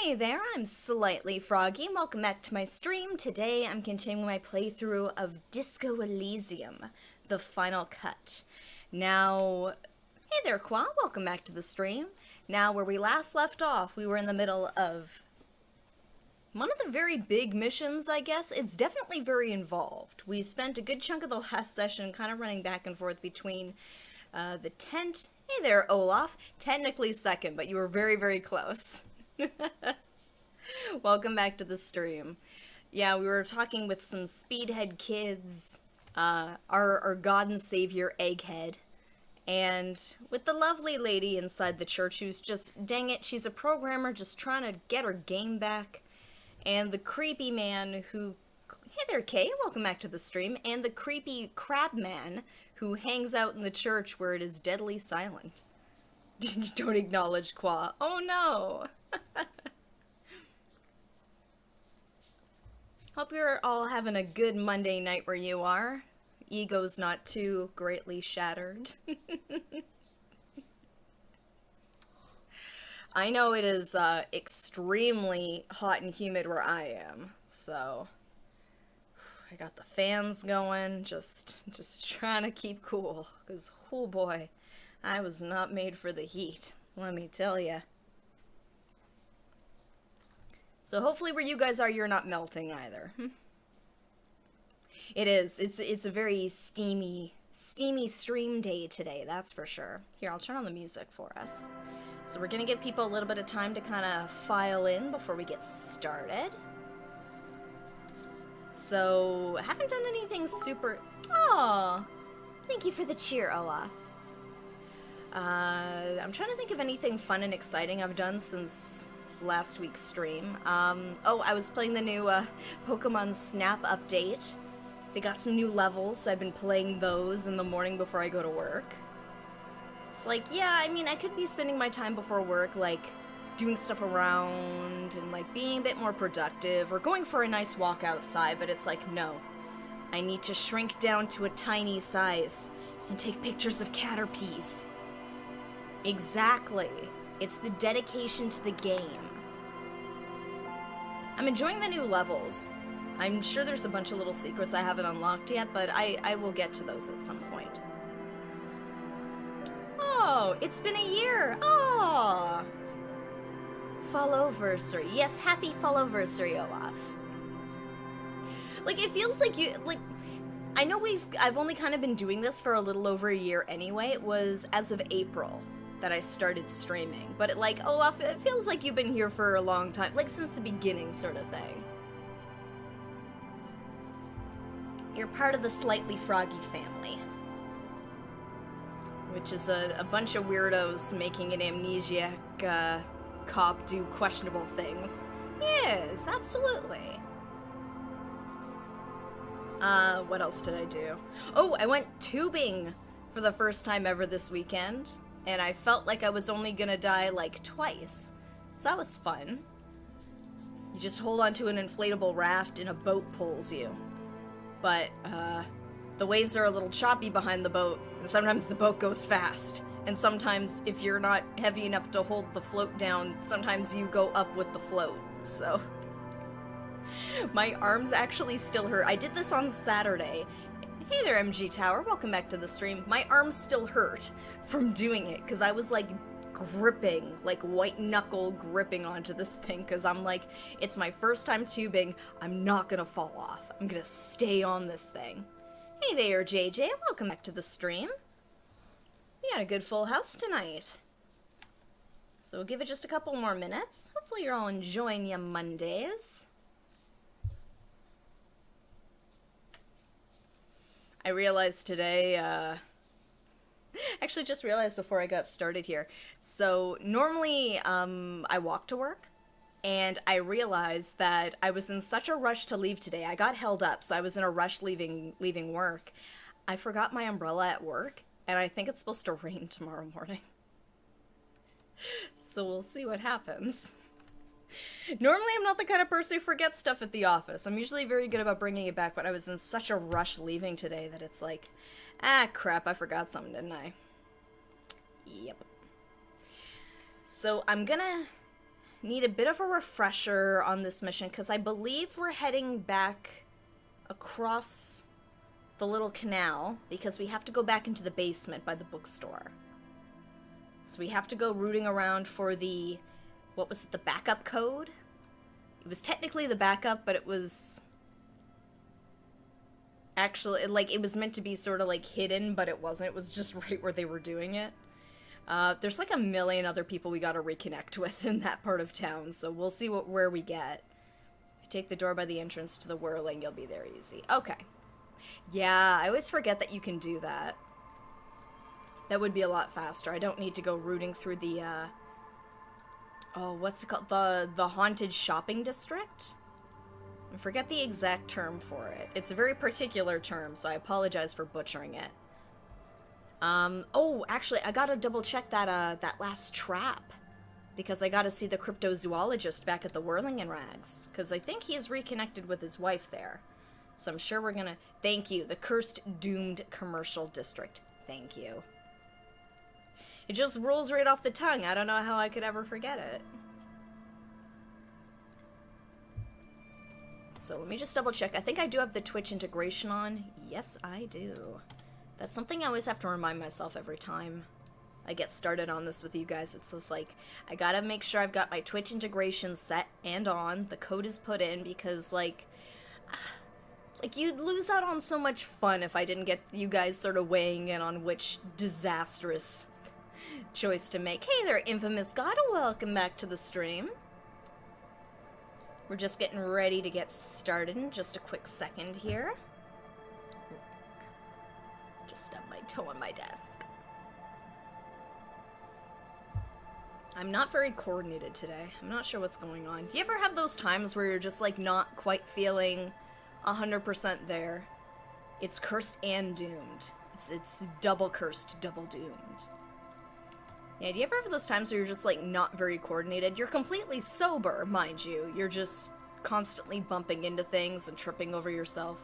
Hey there, I'm Slightly Froggy. Welcome back to my stream. Today I'm continuing my playthrough of Disco Elysium, the final cut. Now, hey there, Qua. Welcome back to the stream. Now, where we last left off, we were in the middle of one of the very big missions, I guess. It's definitely very involved. We spent a good chunk of the last session kind of running back and forth between the tent. Hey there, Olaf. Technically second, but you were very, very close. Welcome back to the stream. Yeah, we were talking with some speedhead kids, our God and Savior Egghead, and with the lovely lady inside the church who's just, dang it, she's a programmer just trying to get her game back, and the creepy man who, hey there Kay, welcome back to the stream, and the creepy crab man who hangs out in the church where it is deadly silent. Don't acknowledge Qua. Oh no! Hope you're all having a good Monday night where you are. Ego's not too greatly shattered. I know it is extremely hot and humid where I am, so I got the fans going, just trying to keep cool, because oh boy, I was not made for the heat, let me tell ya. So hopefully where you guys are, you're not melting either. It is. It's a very steamy stream day today, that's for sure. Here, I'll turn on the music for us. So we're gonna give people a little bit of time to kind of file in before we get started. So, haven't done anything super... Oh, thank you for the cheer, Olaf. I'm trying to think of anything fun and exciting I've done since last week's stream. Oh, I was playing the new Pokemon Snap update. They got some new levels, so I've been playing those in the morning before I go to work. It's like, yeah, I mean, I could be spending my time before work, like, doing stuff around and, like, being a bit more productive or going for a nice walk outside, but it's like, no. I need to shrink down to a tiny size and take pictures of Caterpies. Exactly. It's the dedication to the game. I'm enjoying the new levels. I'm sure there's a bunch of little secrets I haven't unlocked yet, but I will get to those at some point. Oh, it's been a year! Oh! Follow-versary. Yes, happy follow-versary, Olaf. Like, it feels like you, like, I know I've only kind of been doing this for a little over a year anyway. It was as of April that I started streaming. But like, Olaf, it feels like you've been here for a long time, like since the beginning sort of thing. You're part of the Slightly Froggy family. Which is a bunch of weirdos making an amnesiac cop do questionable things. Yes, absolutely. What else did I do? Oh, I went tubing for the first time ever this weekend. And I felt like I was only gonna die, like, twice. So that was fun. You just hold onto an inflatable raft and a boat pulls you. But, the waves are a little choppy behind the boat, and sometimes the boat goes fast. And sometimes, if you're not heavy enough to hold the float down, sometimes you go up with the float, so... My arms actually still hurt. I did this on Saturday. Hey there, MG Tower. Welcome back to the stream. My arms still hurt from doing it, because I was, like, gripping, like, white-knuckle gripping onto this thing, because I'm like, it's my first time tubing. I'm not gonna fall off. I'm gonna stay on this thing. Hey there, JJ. Welcome back to the stream. We had a good full house tonight. So we'll give it just a couple more minutes. Hopefully you're all enjoying your Mondays. I realized today, actually just realized before I got started here. So normally, I walk to work, and I realized that I was in such a rush to leave today. I got held up, so I was in a rush leaving work. I forgot my umbrella at work, and I think it's supposed to rain tomorrow morning. So we'll see what happens. Normally I'm not the kind of person who forgets stuff at the office. I'm usually very good about bringing it back, but I was in such a rush leaving today that it's like, ah, crap, I forgot something, didn't I? Yep. So I'm gonna need a bit of a refresher on this mission, because I believe we're heading back across the little canal, because we have to go back into the basement by the bookstore. So we have to go rooting around for the, what was it, the backup code? It was technically the backup, but it was actually, like, it was meant to be sort of, like, hidden, but it wasn't. It was just right where they were doing it. There's, like, a million other people we gotta reconnect with in that part of town, so we'll see where we get. If you take the door by the entrance to the whirling, you'll be there easy. Okay. Yeah, I always forget that you can do that. That would be a lot faster. I don't need to go rooting through the, oh, what's it called? The haunted shopping district? I forget the exact term for it. It's a very particular term, so I apologize for butchering it. Oh, actually, I gotta double check that, that last trap. Because I gotta see the cryptozoologist back at the Whirling in Rags. Because I think he is reconnected with his wife there. So I'm sure we're gonna... Thank you, the Cursed Doomed Commercial District. Thank you. It just rolls right off the tongue. I don't know how I could ever forget it. So let me just double check. I think I do have the Twitch integration on. Yes, I do. That's something I always have to remind myself every time I get started on this with you guys. It's just like, I gotta make sure I've got my Twitch integration set and on. The code is put in because, like, you'd lose out on so much fun if I didn't get you guys sort of weighing in on which disastrous choice to make. Hey there, Infamous God, welcome back to the stream. We're just getting ready to get started in just a quick second here. Just stubbed my toe on my desk. I'm not very coordinated today. I'm not sure what's going on. Do you ever have those times where you're just, like, not quite feeling 100% there? It's cursed and doomed. It's double cursed, double doomed. Yeah, do you ever have those times where you're just, like, not very coordinated? You're completely sober, mind you. You're just constantly bumping into things and tripping over yourself.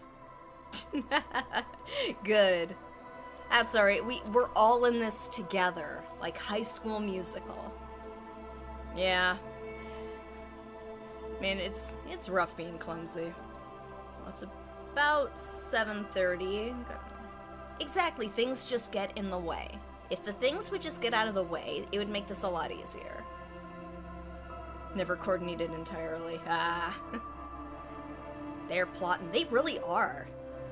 Good. That's alright. We're all in this together. Like High School Musical. Yeah. Man, it's rough being clumsy. Well, it's about 7:30. Exactly, things just get in the way. If the things would just get out of the way, it would make this a lot easier. Never coordinated entirely. Ah. They're plotting. They really are.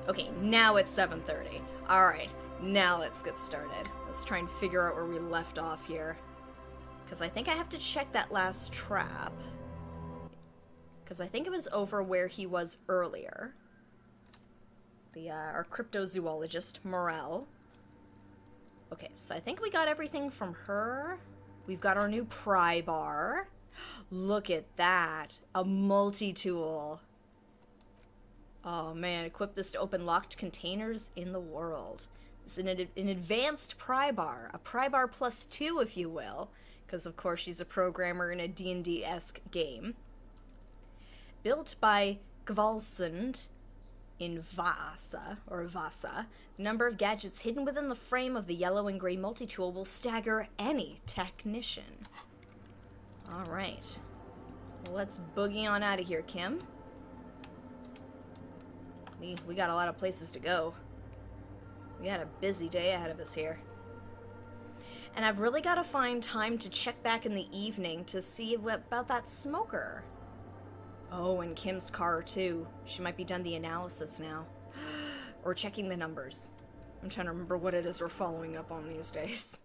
Okay, now it's 7:30. Alright, now let's get started. Let's try and figure out where we left off here. Because I think I have to check that last trap. Because I think it was over where he was earlier. Our cryptozoologist, Morel. Okay, so I think we got everything from her. We've got our new pry bar. Look at that. A multi-tool. Oh man, equip this to open locked containers in the world. It's an advanced pry bar. A pry bar plus 2, if you will. Because, of course, she's a programmer in a D&D-esque game. Built by Gvalsund in Vasa, the number of gadgets hidden within the frame of the yellow and gray multi-tool will stagger any technician. Alright. Well, let's boogie on out of here, Kim. We got a lot of places to go. We got a busy day ahead of us here. And I've really got to find time to check back in the evening to see about that smoker. Oh, and Kim's car, too. She might be done the analysis now. Or checking the numbers. I'm trying to remember what it is we're following up on these days.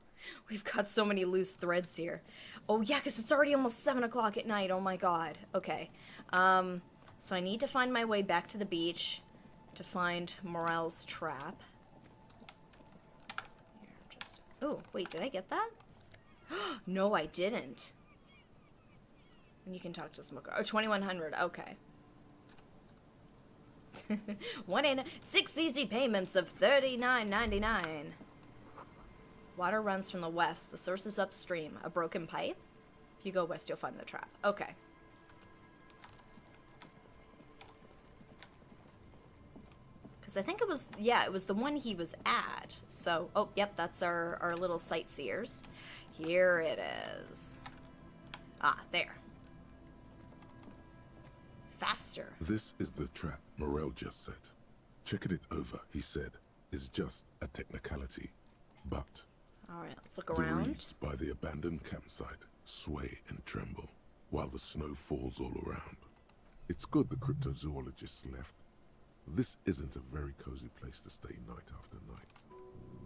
We've got so many loose threads here. Oh, yeah, because it's already almost 7 o'clock at night. Oh, my God. Okay. So I need to find my way back to the beach to find Morel's trap. Here, just... Oh, wait, did I get that? No, I didn't. You can talk to the smoker. Oh, 2100. Okay. 6 easy payments of $39.99. Water runs from the west. The source is upstream. A broken pipe? If you go west, you'll find the trap. Okay. Because I think it was, yeah, it was the one he was at. So, oh, yep, that's our little sightseers. Here it is. Ah, there. Faster. This is the trap Morel just set. Checking it over, he said, is just a technicality. But Alright, let's look the around. reeds by the abandoned campsite sway and tremble while the snow falls all around. It's good the cryptozoologists left. This isn't a very cozy place to stay night after night.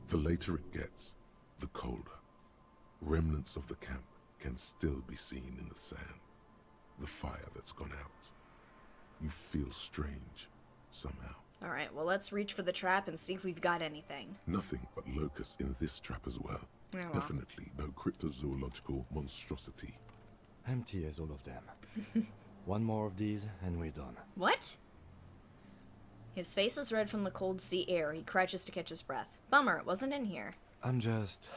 The later it gets, the colder. Remnants of the camp can still be seen in the sand. The fire that's gone out. You feel strange, somehow. Alright, well let's reach for the trap and see if we've got anything. Nothing but locusts in this trap as well. Oh, well. Definitely no cryptozoological monstrosity. Empty as all of them. One more of these and we're done. What? His face is red from the cold sea air. He crouches to catch his breath. Bummer, it wasn't in here. I'm just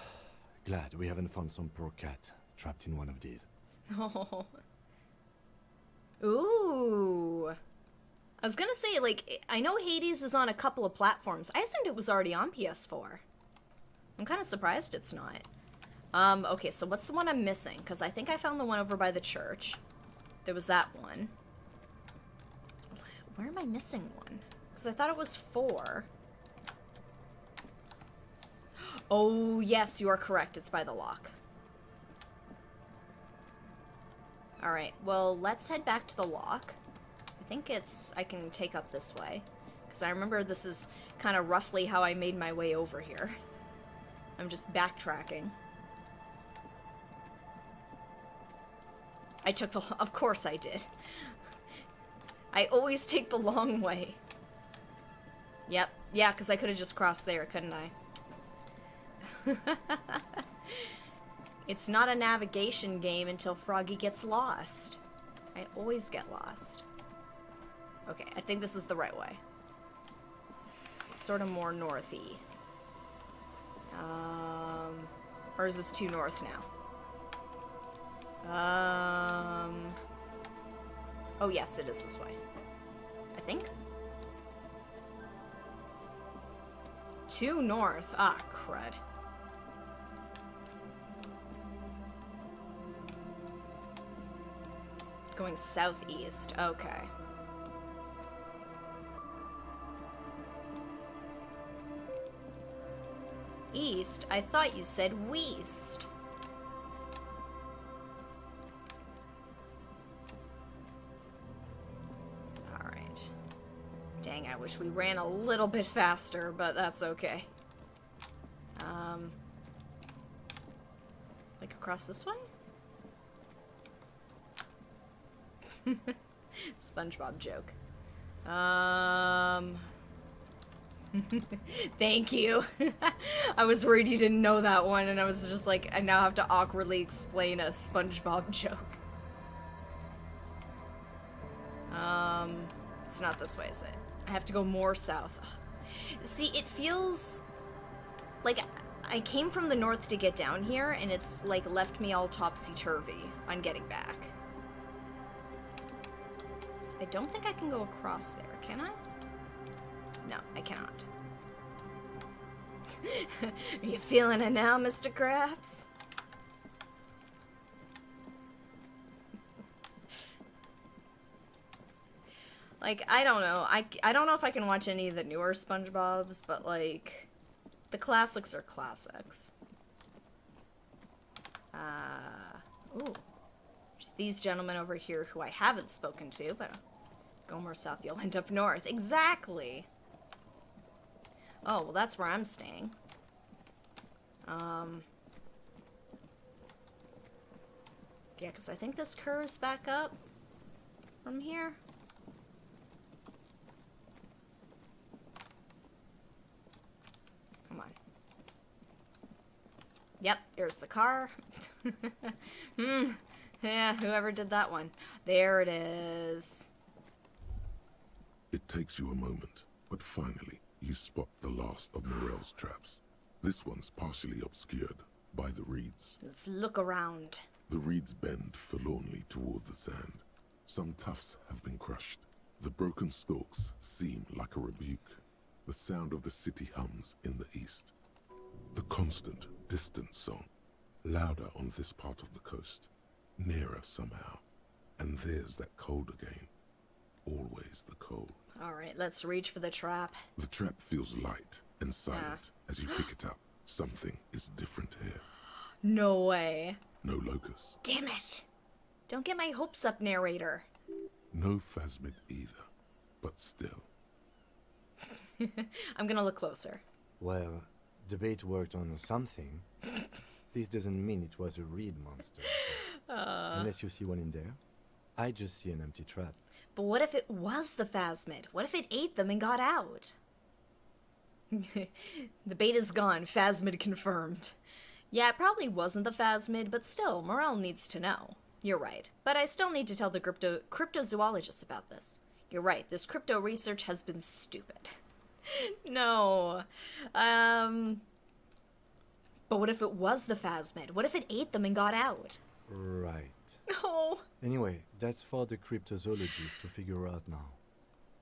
glad we haven't found some poor cat trapped in one of these. Oh. Ooh. I was gonna say, like, I know Hades is on a couple of platforms. I assumed it was already on PS4. I'm kind of surprised it's not. Okay, so what's the one I'm missing? Because I think I found the one over by the church. There was that one. Where am I missing one? Because I thought it was 4. Oh, yes, you are correct. It's by the lock. Alright, well, let's head back to the lock. I think I can take up this way. Because I remember this is kind of roughly how I made my way over here. I'm just backtracking. I took the... Of course I did. I always take the long way. Yep. Yeah, because I could have just crossed there, couldn't I? It's not a navigation game until Froggy gets lost. I always get lost. Okay, I think this is the right way. It's sort of more northy. Or is this too north now? Oh yes, it is this way. I think. Too north. Ah, crud. Going southeast. Okay. East? I thought you said west. Alright. Dang, I wish we ran a little bit faster, but that's okay. Like across this way? SpongeBob joke. Thank you. I was worried you didn't know that one, and I was just like, I now have to awkwardly explain a SpongeBob joke. It's not this way, is it? I have to go more south. See, it feels like I came from the north to get down here, and it's like left me all topsy-turvy on getting back. So I don't think I can go across there, can I? No, I cannot. Are you feeling it now, Mr. Krabs? Like, I don't know. I don't know if I can watch any of the newer SpongeBobs, but, like, the classics are classics. Ooh. There's these gentlemen over here who I haven't spoken to, but go more south, you'll end up north. Exactly! Oh, well, that's where I'm staying. Yeah, because I think this curves back up from here. Come on. Yep, here's the car. Yeah, whoever did that one. There it is. It takes you a moment, but finally, you spot the last of Morel's traps. This one's partially obscured by the reeds. Let's look around. The reeds bend forlornly toward the sand. Some tufts have been crushed. The broken stalks seem like a rebuke. The sound of the city hums in the east. The constant, distant song, louder on this part of the coast, nearer somehow. And there's that cold again. always the cold. Alright, let's reach for the trap. The trap feels light and silent as you pick it up. Something is different here. No way. No locust. Damn it. Don't get my hopes up, narrator. No phasmid either. But still. I'm gonna look closer. Well, the bait worked on something. This doesn't mean it was a reed monster. Unless you see one in there. I just see an empty trap. But what if it was the phasmid? What if it ate them and got out? The bait is gone. Phasmid confirmed. Yeah, it probably wasn't the phasmid, but still, Morel needs to know. You're right. But I still need to tell the cryptozoologist about this. You're right. This crypto research has been stupid. No. But what if it was the phasmid? What if it ate them and got out? Right. No. Anyway, that's for the cryptozoologists to figure out now.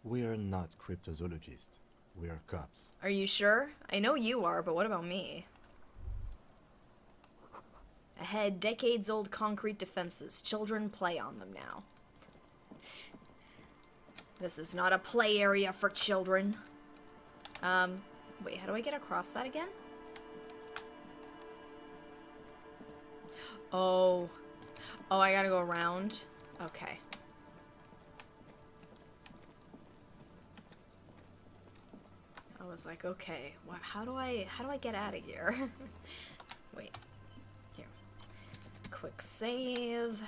We are not cryptozoologists. We are cops. Are you sure? I know you are, but what about me? Ahead, decades-old concrete defenses. Children play on them now. This is not a play area for children. Wait, how do I get across that again? Oh, I gotta go around? Okay. I was like, okay, how do I get out of here? Wait, here. Quick save.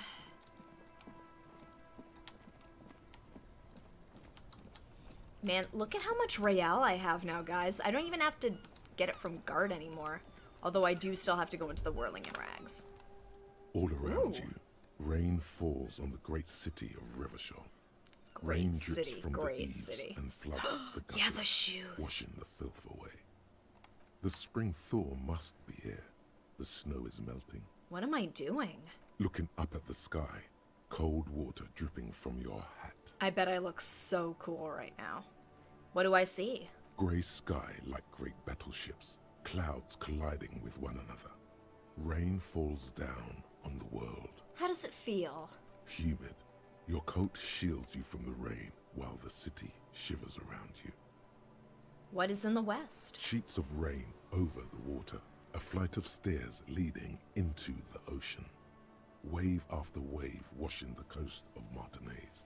Man, look at how much Royale I have now, guys. I don't even have to get it from guard anymore. Although I do still have to go into the Whirling in Rags. All around Ooh. you, rain falls on the great city of Revachol. Rain drips City, from great the eaves city. and floods the gutters, Yeah, the shoes. washing the filth away. The spring thaw must be here. The snow is melting. What am I doing? Looking up at the sky, cold water dripping from your hat. I bet I look so cool right now. What do I see? Grey sky like great battleships, clouds colliding with one another. Rain falls down on the world. How does it feel? Humid. Your coat shields you from the rain while the city shivers around you. What is in the west? Sheets of rain over the water. A flight of stairs leading into the ocean. Wave after wave washing the coast of Martinez,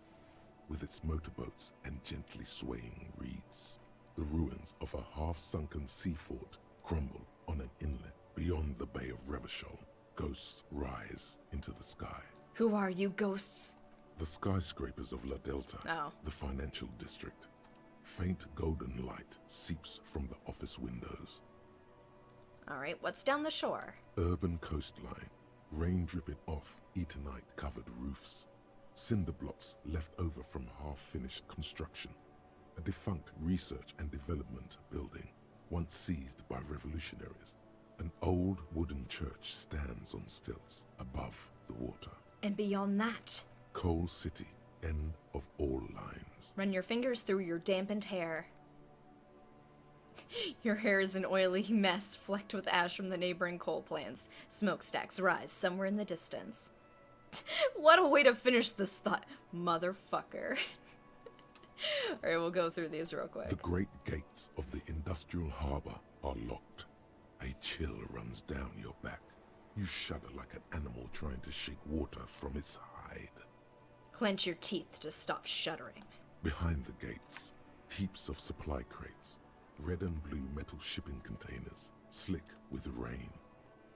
with its motorboats and gently swaying reeds. The ruins of a half-sunken sea fort crumble on an inlet. Beyond the Bay of Revachol, ghosts rise into the sky. Who are you, ghosts? The skyscrapers of La Delta, Oh. the financial district. Faint golden light seeps from the office windows. Alright, what's down the shore? Urban coastline, rain dripping off Eternite-covered roofs. Cinder blocks left over from half-finished construction. A defunct research and development building, once seized by revolutionaries. An old wooden church stands on stilts above the water. And beyond that, Coal City, end of all lines. run your fingers through your dampened hair. Your hair is an oily mess flecked with ash from the neighboring coal plants. Smokestacks rise somewhere in the distance. What a way to finish this thought, motherfucker. Alright, we'll go through these real quick. The great gates of the industrial harbor are locked. A chill runs down your back. You shudder like an animal trying to shake water from its hide. Clench your teeth to stop shuddering. Behind the gates, heaps of supply crates, red and blue metal shipping containers, slick with rain.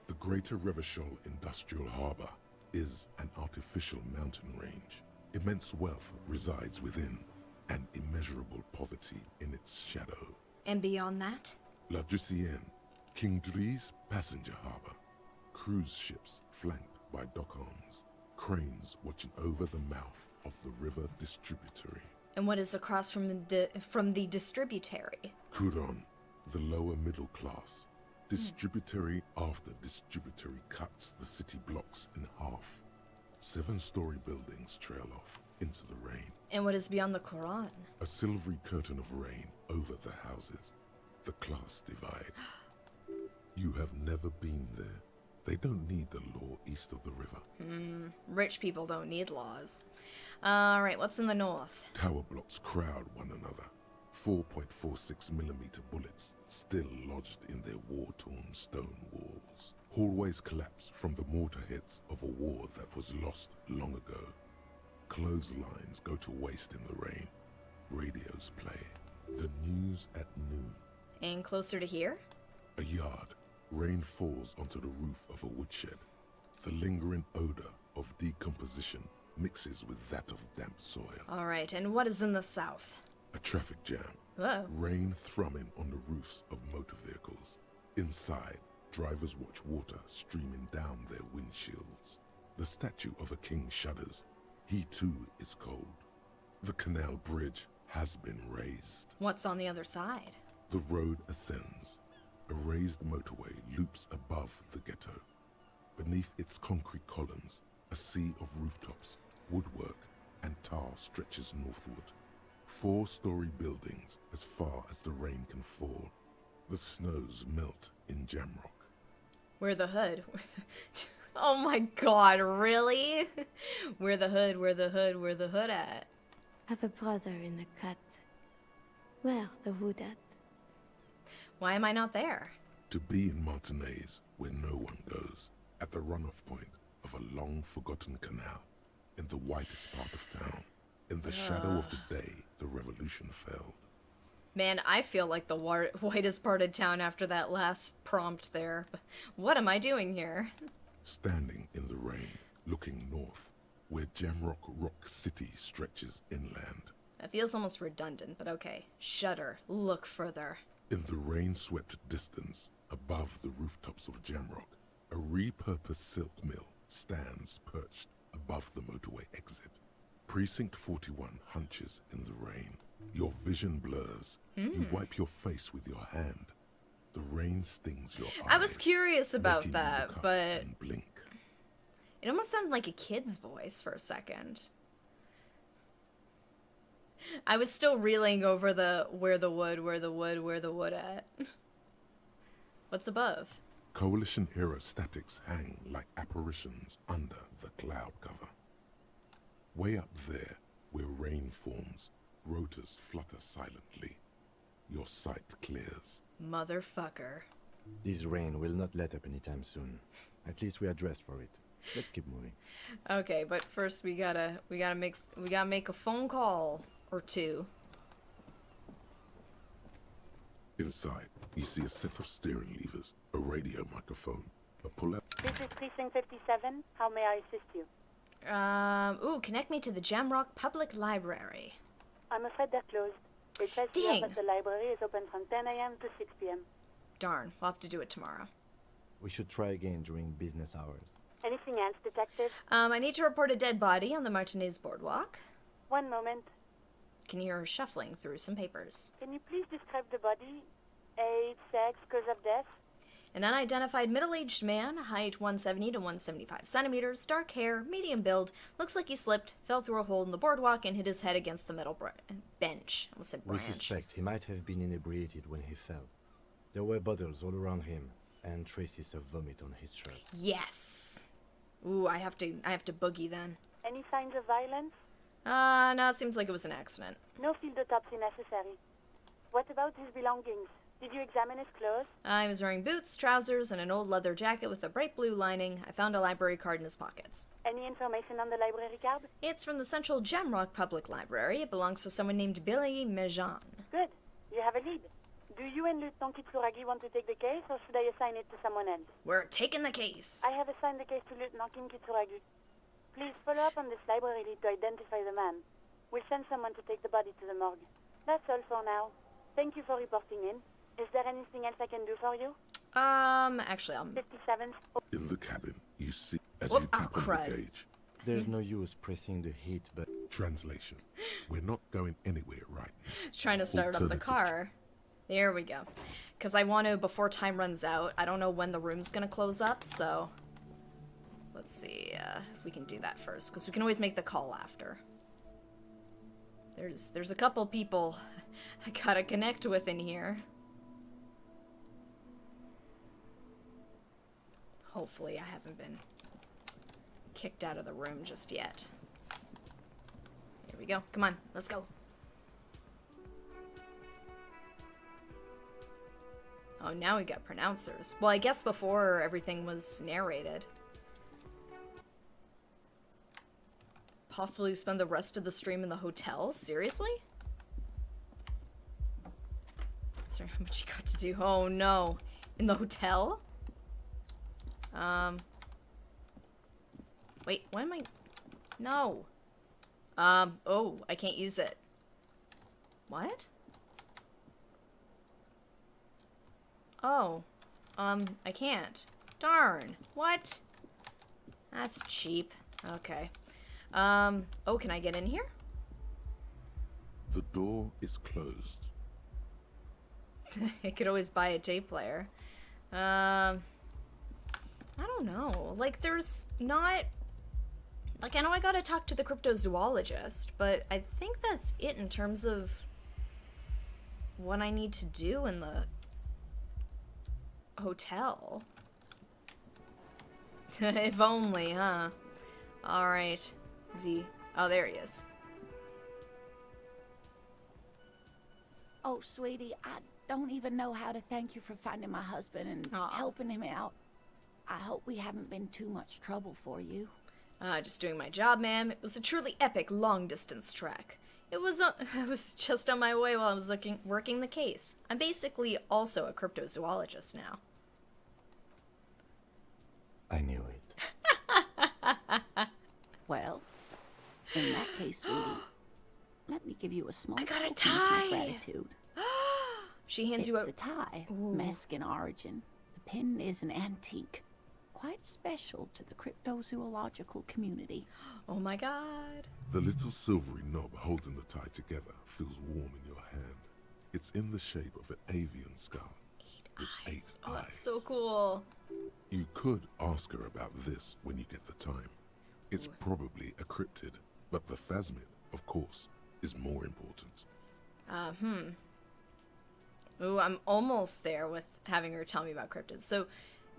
The Greater Revachol Industrial Harbor is an artificial mountain range. Immense wealth resides within, and immeasurable poverty in its shadow. And beyond that? La Drusienne, King Dri's passenger harbor. Cruise ships flanked by dock arms. Cranes watching over the mouth of the river distributary. And what is across from the distributary? Couron, the lower middle class. Distributary after distributary cuts the city blocks in half. 7-story buildings trail off into the rain. And what is beyond the Quran? A silvery curtain of rain over the houses. The class divide. You have never been there. They don't need the law east of the river. Rich people don't need laws. Alright, what's in the north? Tower blocks crowd one another. 4.46mm bullets still lodged in their war-torn stone walls. Hallways collapse from the mortar hits of a war that was lost long ago. Clotheslines go to waste in the rain. Radios play. The news at noon. And closer to here? A yard. Rain falls onto the roof of a woodshed. The lingering odor of decomposition mixes with that of damp soil. Alright, and what is in the south? A traffic jam. Whoa. Rain thrumming on the roofs of motor vehicles. Inside, drivers watch water streaming down their windshields. The statue of a king shudders. He too is cold. The canal bridge has been raised. What's on the other side? The road ascends. A raised motorway loops above the ghetto. Beneath its concrete columns, a sea of rooftops, woodwork, and tar stretches northward. 4-story buildings as far as the rain can fall. The snows melt in Jamrock. Where the hood? Oh my god, really? Where the hood, where the hood, where the hood at? Have a brother in the cut. Where the hood at? Why am I not there? To be in Martinez, where no one goes, at the runoff point of a long-forgotten canal, in the whitest part of town. In the shadow of the day, the revolution fell. Man, I feel like the whitest part of town after that last prompt there. What am I doing here? Standing in the rain, looking north, where Jamrock Rock City stretches inland. That feels almost redundant, but okay. Shudder. Look further. In the rain-swept distance, above the rooftops of Jamrock, a repurposed silk mill stands perched above the motorway exit. Precinct 41 hunches in the rain. Your vision blurs. You wipe your face with your hand. The rain stings your eyes. I was curious about making you that, look up but and blink. it almost sounded like a kid's voice for a second. I was still reeling over the where the wood, where the wood, where the wood at. What's above? Coalition-era statics hang like apparitions under the cloud cover. Way up there, where rain forms, rotors flutter silently. Your sight clears. Motherfucker. This rain will not let up anytime soon. At least we are dressed for it. Let's keep moving. Okay, but first we gotta make a phone call or two. Inside, you see a set of steering levers, a radio microphone, a pull-out. This is Precinct 57. How may I assist you? Connect me to the Jamrock Public Library. I'm afraid they're closed. It says here Dang. that the library is open from 10 a.m. to 6 p.m. Darn, we'll have to do it tomorrow. We should try again during business hours. Anything else, Detective? I need to report a dead body on the Martinez boardwalk. One moment. Can hear her shuffling through some papers. Can you please describe the body? Age, sex, cause of death? An unidentified middle-aged man, height 170 to 175 centimeters, dark hair, medium build, looks like he slipped, fell through a hole in the boardwalk, and hit his head against the metal bench. I almost said We branch. suspect he might have been inebriated when he fell. There were bottles all around him, and traces of vomit on his shirt. Yes. Ooh, I have to boogie then. Any signs of violence? No, it seems like it was an accident. No field autopsy necessary. What about his belongings? Did you examine his clothes? I was wearing boots, trousers, and an old leather jacket with a bright blue lining. I found a library card in his pockets. Any information on the library card? It's from the Central Jamrock Public Library. It belongs to someone named Billy Mejan. Good. You have a lead. Do you and Lieutenant Kitsuragi want to take the case, or should I assign it to someone else? We're taking the case. I have assigned the case to Lieutenant Kitsuragi. Please follow up on this library lead to identify the man. We'll send someone to take the body to the morgue. That's all for now. Thank you for reporting in. Is there anything else I can do for you? Actually, 57. In the cabin, you see as Whoop, you oh, tap on crud. the gauge. There's no use pressing the heat button. Translation. We're not going anywhere right now. Trying to start up the Alternative. car. There we go. Because I want to, before time runs out, I don't know when the room's going to close up, so... Let's see if we can do that first, because we can always make the call after. There's a couple people I gotta connect with in here. Hopefully I haven't been kicked out of the room just yet. Here we go. Come on, let's go. Oh, now we got pronouncers. Well, I guess before everything was narrated. Possibly spend the rest of the stream in the hotel? Seriously? Is there how much you got to do? Oh no. In the hotel? Wait, why am I... No. Oh, I can't use it. What? Oh. I can't. Darn. What? That's cheap. Okay. Oh, can I get in here? The door is closed. I could always buy a tape player. I don't know. Like, there's not... Like, I know I gotta talk to the cryptozoologist, but I think that's it in terms of what I need to do in the hotel. If only, huh? Alright. Z. Oh, there he is. Oh, sweetie, I don't even know how to thank you for finding my husband and helping him out. I hope we haven't been too much trouble for you. Just doing my job, ma'am. It was a truly epic long-distance trek. I was just on my way while I was working the case. I'm basically also a cryptozoologist now. I knew it. Well, in that case, sweetie, let me give you a small I got a token of tie! my gratitude. She hands It's you a tie, Ooh. Mexican origin. The pin is an antique, quite special to the cryptozoological community. Oh my god. The little silvery knob holding the tie together feels warm in your hand. It's in the shape of an avian skull. With 8 eyes. Oh, that's so cool. You could ask her about this when you get the time. It's probably a cryptid, but the phasmid, of course, is more important. Ooh, I'm almost there with having her tell me about cryptids. So,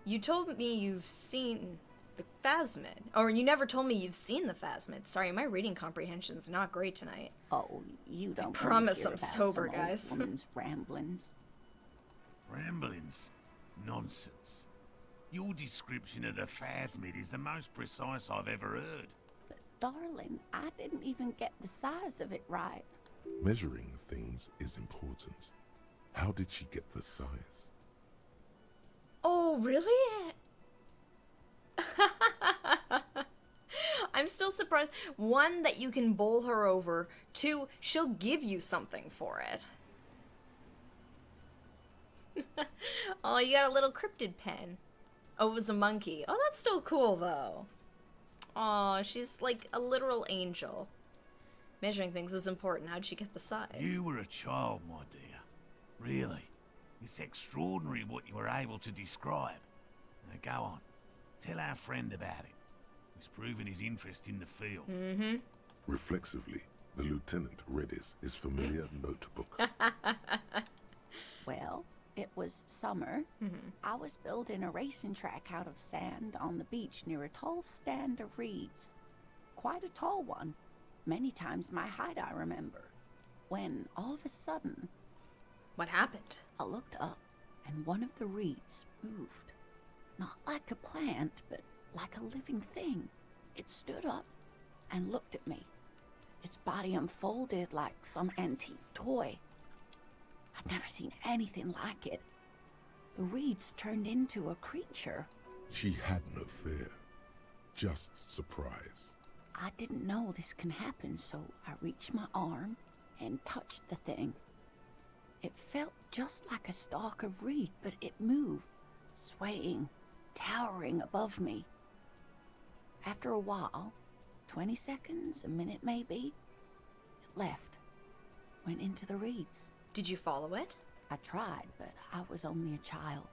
you told me you've seen the phasmid. Or you never told me you've seen the phasmid. Sorry, my reading comprehension's not great tonight. Oh, you don't promise hear I'm about sober, some old guys. woman's ramblings. Ramblings? Nonsense. Your description of the phasmid is the most precise I've ever heard. But darling, I didn't even get the size of it right. Measuring things is important. How did she get the size? Oh, really? I'm still surprised. 1, that you can bowl her over. 2, she'll give you something for it. Oh, you got a little cryptid pen. Oh, it was a monkey. Oh, that's still cool, though. Oh, she's like a literal angel. Measuring things is important. How'd she get the size? You were a child, my dear. Really. It's extraordinary what you were able to describe. Now go on. Tell our friend about it. He's proven his interest in the field. Mm-hmm. Reflexively, the lieutenant read his familiar notebook. Well, it was summer. I was building a racing track out of sand on the beach near a tall stand of reeds. Quite a tall one. Many times my height, I remember. When, all of a sudden, What happened? I looked up, and one of the reeds moved. Not like a plant, but like a living thing. It stood up and looked at me. Its body unfolded like some antique toy. I'd never seen anything like it. The reeds turned into a creature. She had no fear, just surprise. I didn't know this can happen, so I reached my arm and touched the thing. It felt just like a stalk of reed, but it moved, swaying, towering above me. After a while, 20 seconds, a minute maybe, it left, went into the reeds. Did you follow it? I tried, but I was only a child.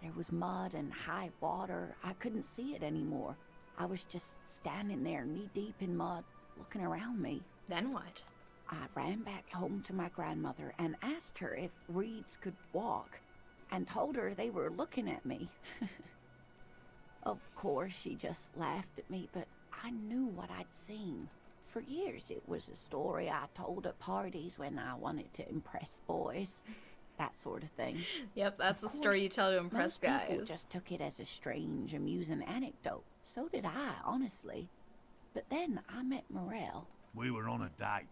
There was mud and high water. I couldn't see it anymore. I was just standing there knee-deep in mud, looking around me. Then what? I ran back home to my grandmother and asked her if reeds could walk, and told her they were looking at me. Of course, she just laughed at me, but I knew what I'd seen. For years, it was a story I told at parties when I wanted to impress boys. That sort of thing. Yep, that's a story you tell to impress most people guys. just took it as a strange, amusing anecdote. So did I, honestly. But then I met Morel. We were on a date.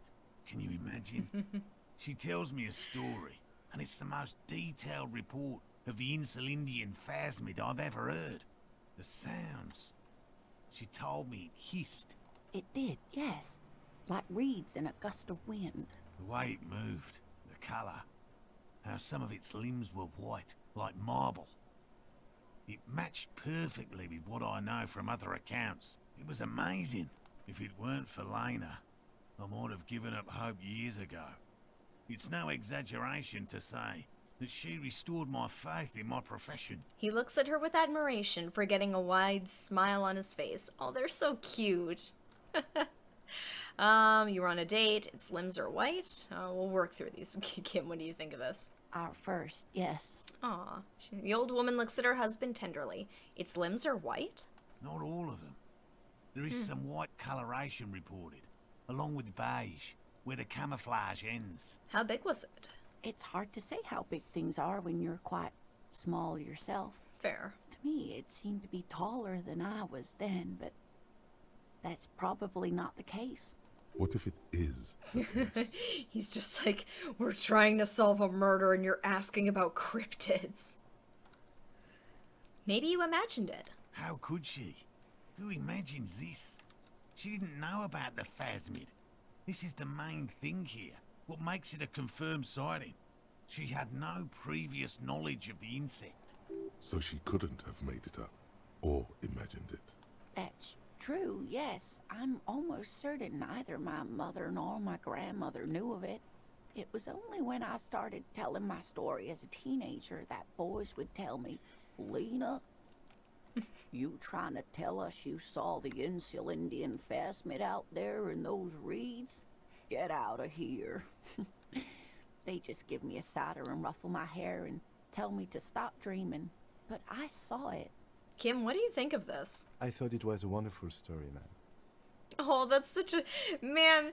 Can you imagine? She tells me a story, and it's the most detailed report of the Insulindian phasmid I've ever heard. The sounds. She told me it hissed. It did, yes. Like reeds in a gust of wind. The way it moved, the colour. How some of its limbs were white, like marble. It matched perfectly with what I know from other accounts. It was amazing. If it weren't for Lena, I might have given up hope years ago. It's no exaggeration to say that she restored my faith in my profession. He looks at her with admiration, forgetting a wide smile on his face. Oh, they're so cute. You were on a date. Its limbs are white. We'll work through these. Kim, what do you think of this? Our first, yes. Aw. The old woman looks at her husband tenderly. Its limbs are white? Not all of them. There is some white coloration reported, along with beige, where the camouflage ends. How big was it? It's hard to say how big things are when you're quite small yourself. Fair. To me, it seemed to be taller than I was then, but that's probably not the case. What if it is the case? He's just like, we're trying to solve a murder and you're asking about cryptids. Maybe you imagined it. How could she? Who imagines this? She didn't know about the phasmid. This is the main thing here. What makes it a confirmed sighting? She had no previous knowledge of the insect. So she couldn't have made it up, or imagined it. That's true, yes. I'm almost certain neither my mother nor my grandmother knew of it. It was only when I started telling my story as a teenager that boys would tell me, Lena, you trying to tell us you saw the Insulindian phasmid out there in those reeds? Get out of here. They just give me a cider and ruffle my hair and tell me to stop dreaming. But I saw it. Kim, what do you think of this? I thought it was a wonderful story, man. Oh, that's such a... Man,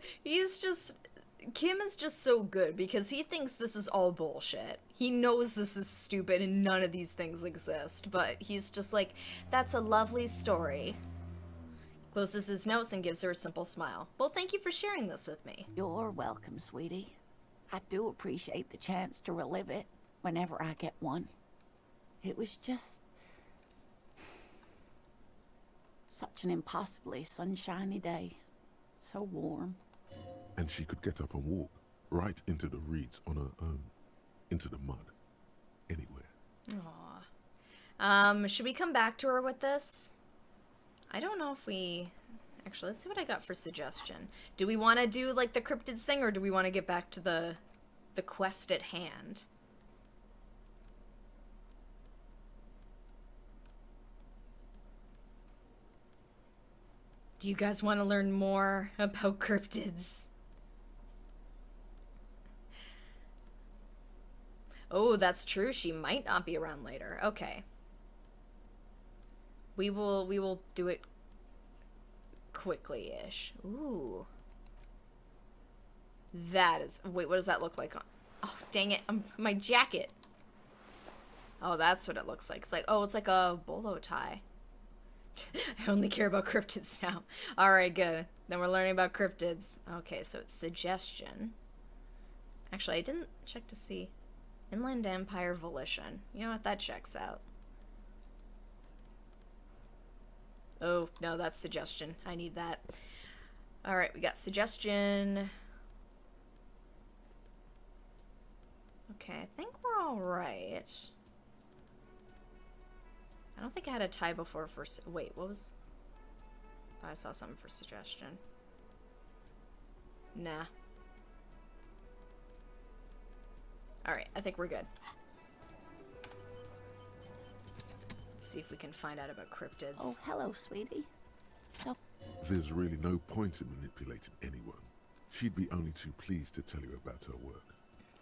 Kim is just so good because he thinks this is all bullshit. He knows this is stupid and none of these things exist, but he's just like, that's a lovely story. Closes his notes and gives her a simple smile. Well, thank you for sharing this with me. You're welcome, sweetie. I do appreciate the chance to relive it whenever I get one. It was just such an impossibly sunshiny day. So warm. And she could get up and walk right into the reeds on her own. Into the mud. Anywhere. Aw. Should we come back to her with this? I don't know if we... Actually, let's see what I got for suggestion. Do we want to do, like, the cryptids thing, or do we want to get back to the quest at hand? Do you guys want to learn more about cryptids? Oh, that's true. She might not be around later. Okay. We will do it quickly-ish. Ooh. That is... Wait, what does that look like on... Oh, dang it. My jacket. Oh, that's what it looks like. It's like... Oh, it's like a bolo tie. I only care about cryptids now. Alright, good. Then we're learning about cryptids. Okay, so it's suggestion. Actually, I didn't check to see. Inland Empire Volition. You know what? That checks out. Oh, no, that's suggestion. I need that. Alright, we got suggestion. Okay, I think we're alright. I don't think I had a tie before for... Wait, what was... I saw something for suggestion. Nah. Alright, I think we're good. Let's see if we can find out about cryptids. Oh, hello, sweetie. So, There's really no point in manipulating anyone. She'd be only too pleased to tell you about her work.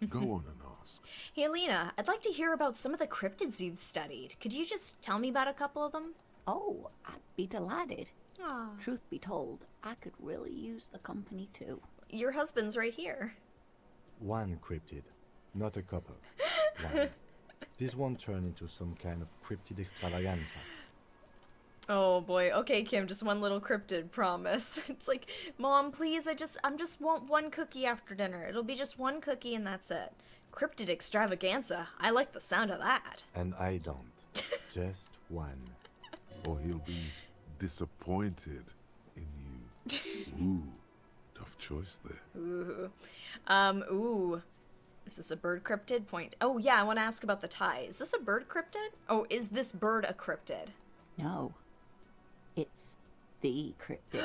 Go on and ask. Hey, Alina, I'd like to hear about some of the cryptids you've studied. Could you just tell me about a couple of them? Oh, I'd be delighted. Aw. Truth be told, I could really use the company too. Your husband's right here. One cryptid, not a couple. One. This won't turn into some kind of cryptid extravaganza. Oh boy. Okay, Kim, just one little cryptid, promise. It's like, Mom, please, I'm just want one cookie after dinner. It'll be just one cookie and that's it. Cryptid extravaganza. I like the sound of that. And I don't. Just one. Or he'll be disappointed in you. Ooh, tough choice there. Ooh. Ooh. Is this a bird cryptid? Point. Oh, yeah, I want to ask about the tie. Is this a bird cryptid? Oh, is this bird a cryptid? No. It's the cryptid.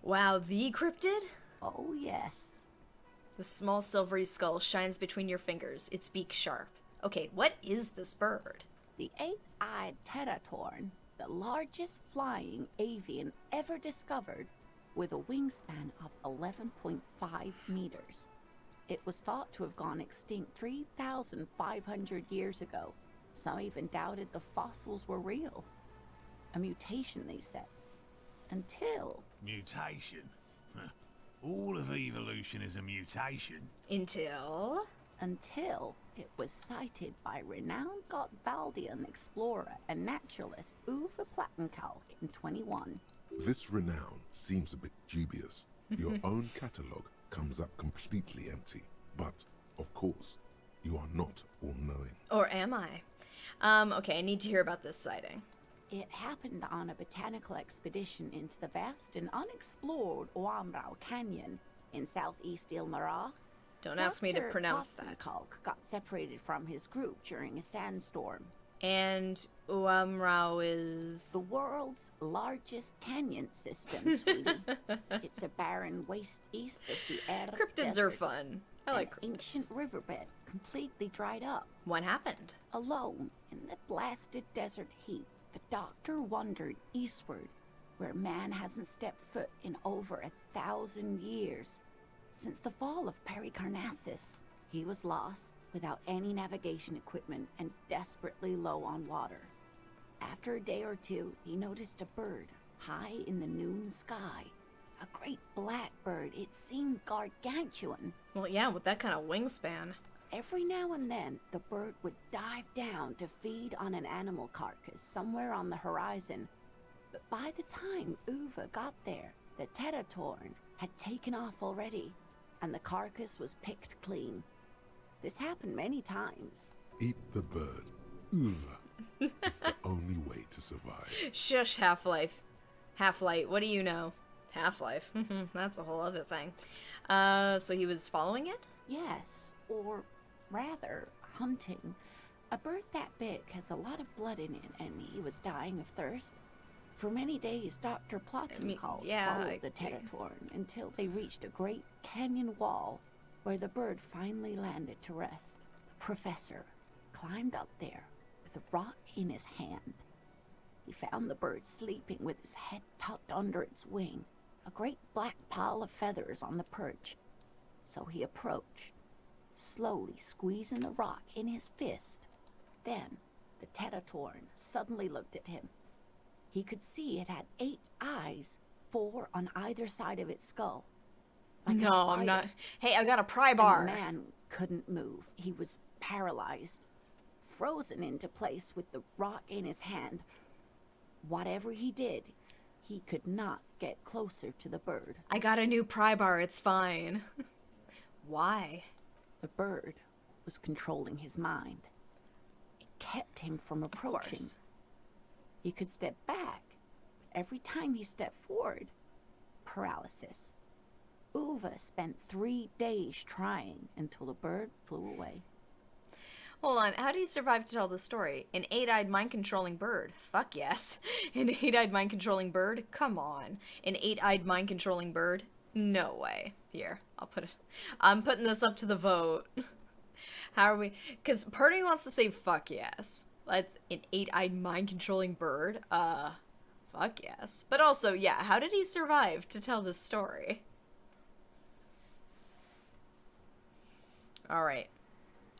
Wow, the cryptid? Oh, yes. The small silvery skull shines between your fingers, its beak sharp. Okay, what is this bird? The eight-eyed teratorn, the largest flying avian ever discovered, with a wingspan of 11.5 meters. It was thought to have gone extinct 3,500 years ago. Some even doubted the fossils were real. A mutation, they said. Until... Mutation? Huh. All of evolution is a mutation. Until it was cited by renowned Gotvaldian explorer and naturalist Uwe Plattenkalk in 21. This renown seems a bit dubious. Your own catalogue comes up completely empty. But, of course, you are not all-knowing. Or am I? Okay, I need to hear about this sighting. It happened on a botanical expedition into the vast and unexplored Oamrau Canyon in southeast Ilmara. Don't ask me to pronounce that. Kalk got separated from his group during a sandstorm. And Uamrau is... The world's largest canyon system, sweetie. It's a barren waste east of the Air Cryptids Desert. are fun. I like An cryptids. ancient riverbed completely dried up. What happened? Alone in the blasted desert heat, the doctor wandered eastward, where man hasn't stepped foot in over 1,000 years. Since the fall of Pericarnassus, he was lost, without any navigation equipment and desperately low on water. After a day or two, he noticed a bird high in the noon sky. A great black bird. It seemed gargantuan. Well, yeah, with that kind of wingspan. Every now and then, the bird would dive down to feed on an animal carcass somewhere on the horizon. But by the time Uwe got there, the teratorn had taken off already, and the carcass was picked clean. This happened many times. Eat the bird. Uva. It's the only way to survive. Shush, Half-Life. Half-Light, what do you know? Half-Life. That's a whole other thing. So he was following it? Yes, or rather, hunting. A bird that big has a lot of blood in it, and he was dying of thirst. For many days, Dr. Plottenkalk followed the teratorn until they reached a great canyon wall where the bird finally landed to rest. The professor climbed up there with a rock in his hand. He found the bird sleeping with his head tucked under its wing, a great black pile of feathers on the perch. So he approached, slowly squeezing the rock in his fist. Then the teratorn suddenly looked at him. He could see it had 8 eyes, 4 on either side of its skull. Like a No, spider. I'm not. Hey, I got a pry And bar. the man couldn't move. He was paralyzed, frozen into place with the rock in his hand. Whatever he did, he could not get closer to the bird. I got a new pry bar, it's fine. Why? The bird was controlling his mind. It kept him from Of approaching. course. He could step back, but every time he stepped forward, paralysis. Uwe spent 3 days trying until the bird flew away. Hold on, how do you survive to tell the story? An 8-eyed mind-controlling bird? Fuck yes. An 8-eyed mind-controlling bird? Come on. An 8-eyed mind-controlling bird? No way. Here, I'm putting this up to the vote. How are we? Because part of me wants to say fuck yes. Like, an 8-eyed mind-controlling bird? Fuck yes. But also, yeah, how did he survive to tell this story? Alright.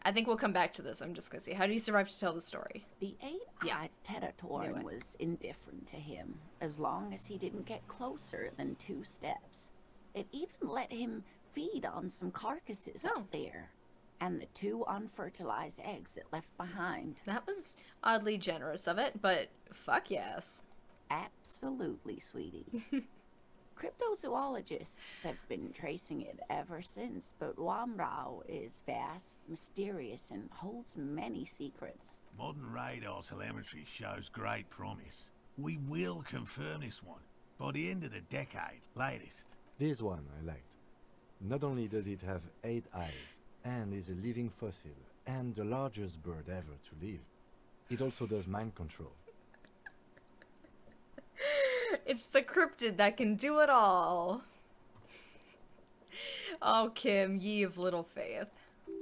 I think we'll come back to this. I'm just gonna see. How do you survive to tell the story? The eight-eyed Yeah. Tetatorn Knew it. was indifferent to him, as long as he didn't get closer than 2 steps. It even let him feed on some carcasses Oh. up there, and the 2 unfertilized eggs it left behind. That was oddly generous of it, but fuck yes. Absolutely, sweetie. Cryptozoologists have been tracing it ever since, but Wamrao is vast, mysterious, and holds many secrets. Modern radar telemetry shows great promise. We will confirm this one by the end of the decade, latest. This one I liked. Not only does it have 8 eyes, and is a living fossil, and the largest bird ever to live, it also does mind control. It's the cryptid that can do it all. Oh, Kim, ye of little faith.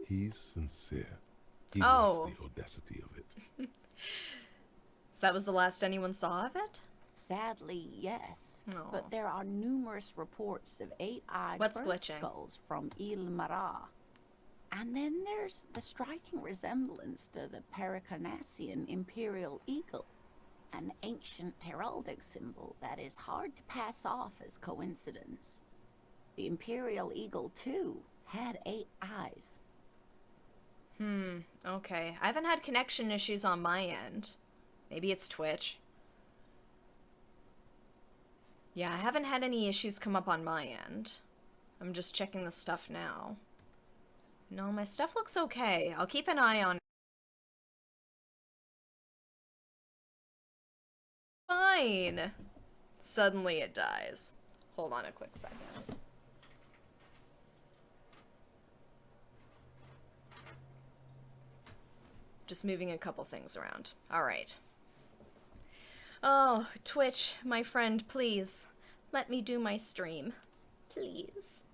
He's sincere. He Oh. likes the audacity of it. So that was the last anyone saw of it? Sadly, yes. Aw. But there are numerous reports of 8-eyed What's bird glitching? skulls from Il Mara. And then there's the striking resemblance to the Pericarnassian imperial eagle, an ancient heraldic symbol that is hard to pass off as coincidence. The imperial eagle, too, had 8 eyes. Okay. I haven't had connection issues on my end. Maybe it's Twitch. Yeah, I haven't had any issues come up on my end. I'm just checking the stuff now. No, my stuff looks okay. I'll keep an eye on it. Fine. Suddenly it dies. Hold on a quick second. Just moving a couple things around. Alright. Oh, Twitch, my friend, please. Let me do my stream. Please.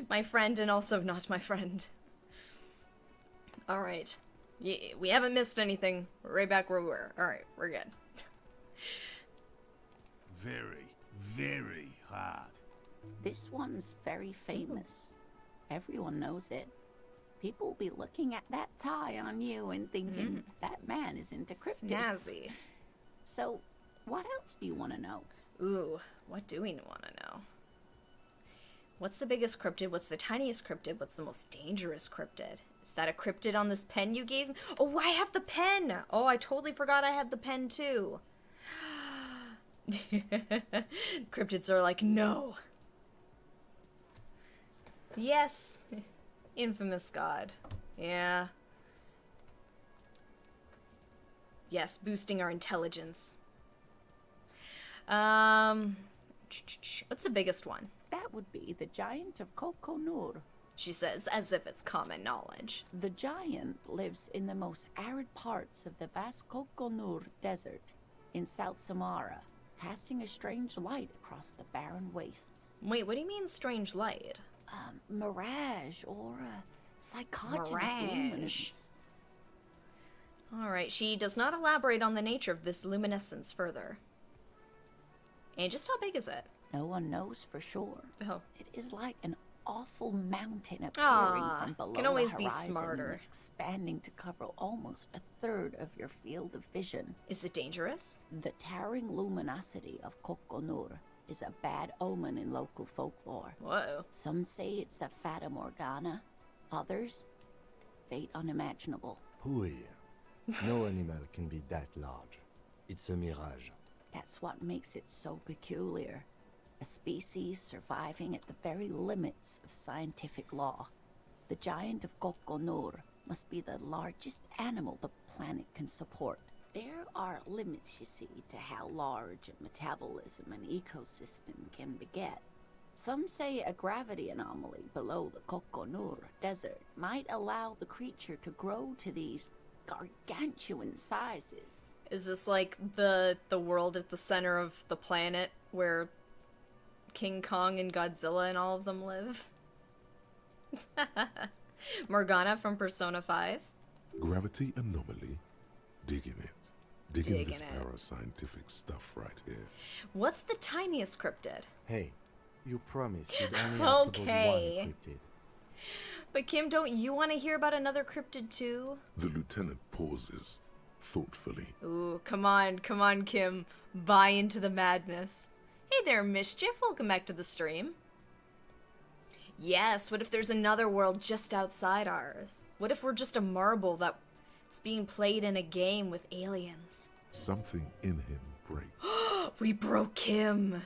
My friend and also not my friend. Alright. We haven't missed anything. We're right back where we were. Alright, we're good. Very, very hard. This one's very famous. Everyone knows it. People will be looking at that tie on you and thinking, that man is into cryptids. Snazzy. So, what else do you want to know? Ooh, what do we want to know? What's the biggest cryptid? What's the tiniest cryptid? What's the most dangerous cryptid? Is that a cryptid on this pen you gave me? Oh, I have the pen! Oh, I totally forgot I had the pen too. Cryptids are like, no. Yes. Infamous god. Yeah. Yes, boosting our intelligence. What's the biggest one? That would be the giant of Kokonur. She says, as if it's common knowledge. The giant lives in the most arid parts of the vast Kokonur Desert in South Samara, casting a strange light across the barren wastes. Wait, what do you mean strange light? Mirage or psychogenous Mirage. luminance. Alright, she does not elaborate on the nature of this luminescence further. And just how big is it? No one knows for sure. Oh. It is like an awful mountain appearing Ah, from below can always the be horizon, smarter. expanding to cover almost a third of your field of vision. Is it dangerous? The towering luminosity of Kokonur is a bad omen in local folklore. Whoa. Some say it's a fata morgana, others, fate unimaginable. Pooh. No animal can be that large. It's a mirage. That's what makes it so peculiar. A species surviving at the very limits of scientific law. The giant of Kokonur must be the largest animal the planet can support. There are limits, you see, to how large a metabolism an ecosystem can beget. Some say a gravity anomaly below the Kokonur desert might allow the creature to grow to these gargantuan sizes. Is this like the world at the center of the planet where King Kong and Godzilla and all of them live? Morgana from Persona 5? Gravity anomaly. Digging it. Digging Digging this it. parascientific stuff right here. What's the tiniest cryptid? Hey, you promised you'd only ask about Okay. one cryptid. But Kim, don't you want to hear about another cryptid too? The lieutenant pauses, thoughtfully. Ooh, come on, Kim. Buy into the madness. Hey there, Mischief. Welcome back to the stream. Yes, what if there's another world just outside ours? What if we're just a marble that's being played in a game with aliens? Something in him breaks. We broke Kim.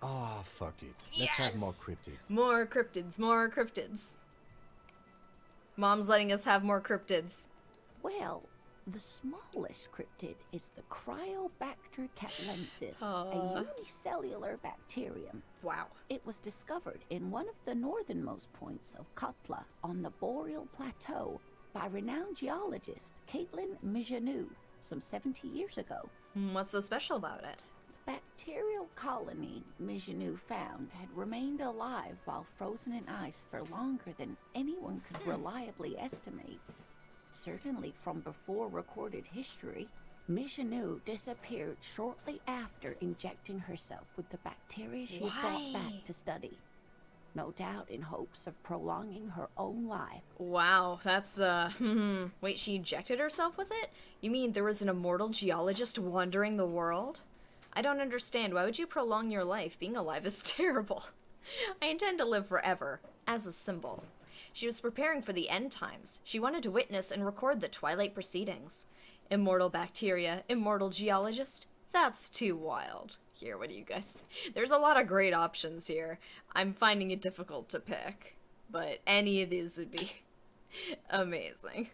Ah, fuck it. Let's have more cryptids. More cryptids. Mom's letting us have more cryptids. Well, the smallest cryptid is the Cryobacter catlensis, a unicellular bacterium. Wow. It was discovered in one of the northernmost points of Katla on the Boreal Plateau by renowned geologist Caitlin Mijanou some 70 years ago. What's so special about it? The bacterial colony Mijanou found had remained alive while frozen in ice for longer than anyone could reliably estimate. Certainly from before recorded history, Mijanou disappeared shortly after injecting herself with the bacteria she had brought back to study. No doubt in hopes of prolonging her own life. Wow, that's, Wait, she injected herself with it? You mean there was an immortal geologist wandering the world? I don't understand. Why would you prolong your life? Being alive is terrible. I intend to live forever, as a symbol. She was preparing for the end times. She wanted to witness and record the Twilight proceedings. Immortal bacteria, immortal geologist? That's too wild. Here, what do you guys think? There's a lot of great options here. I'm finding it difficult to pick, but any of these would be amazing.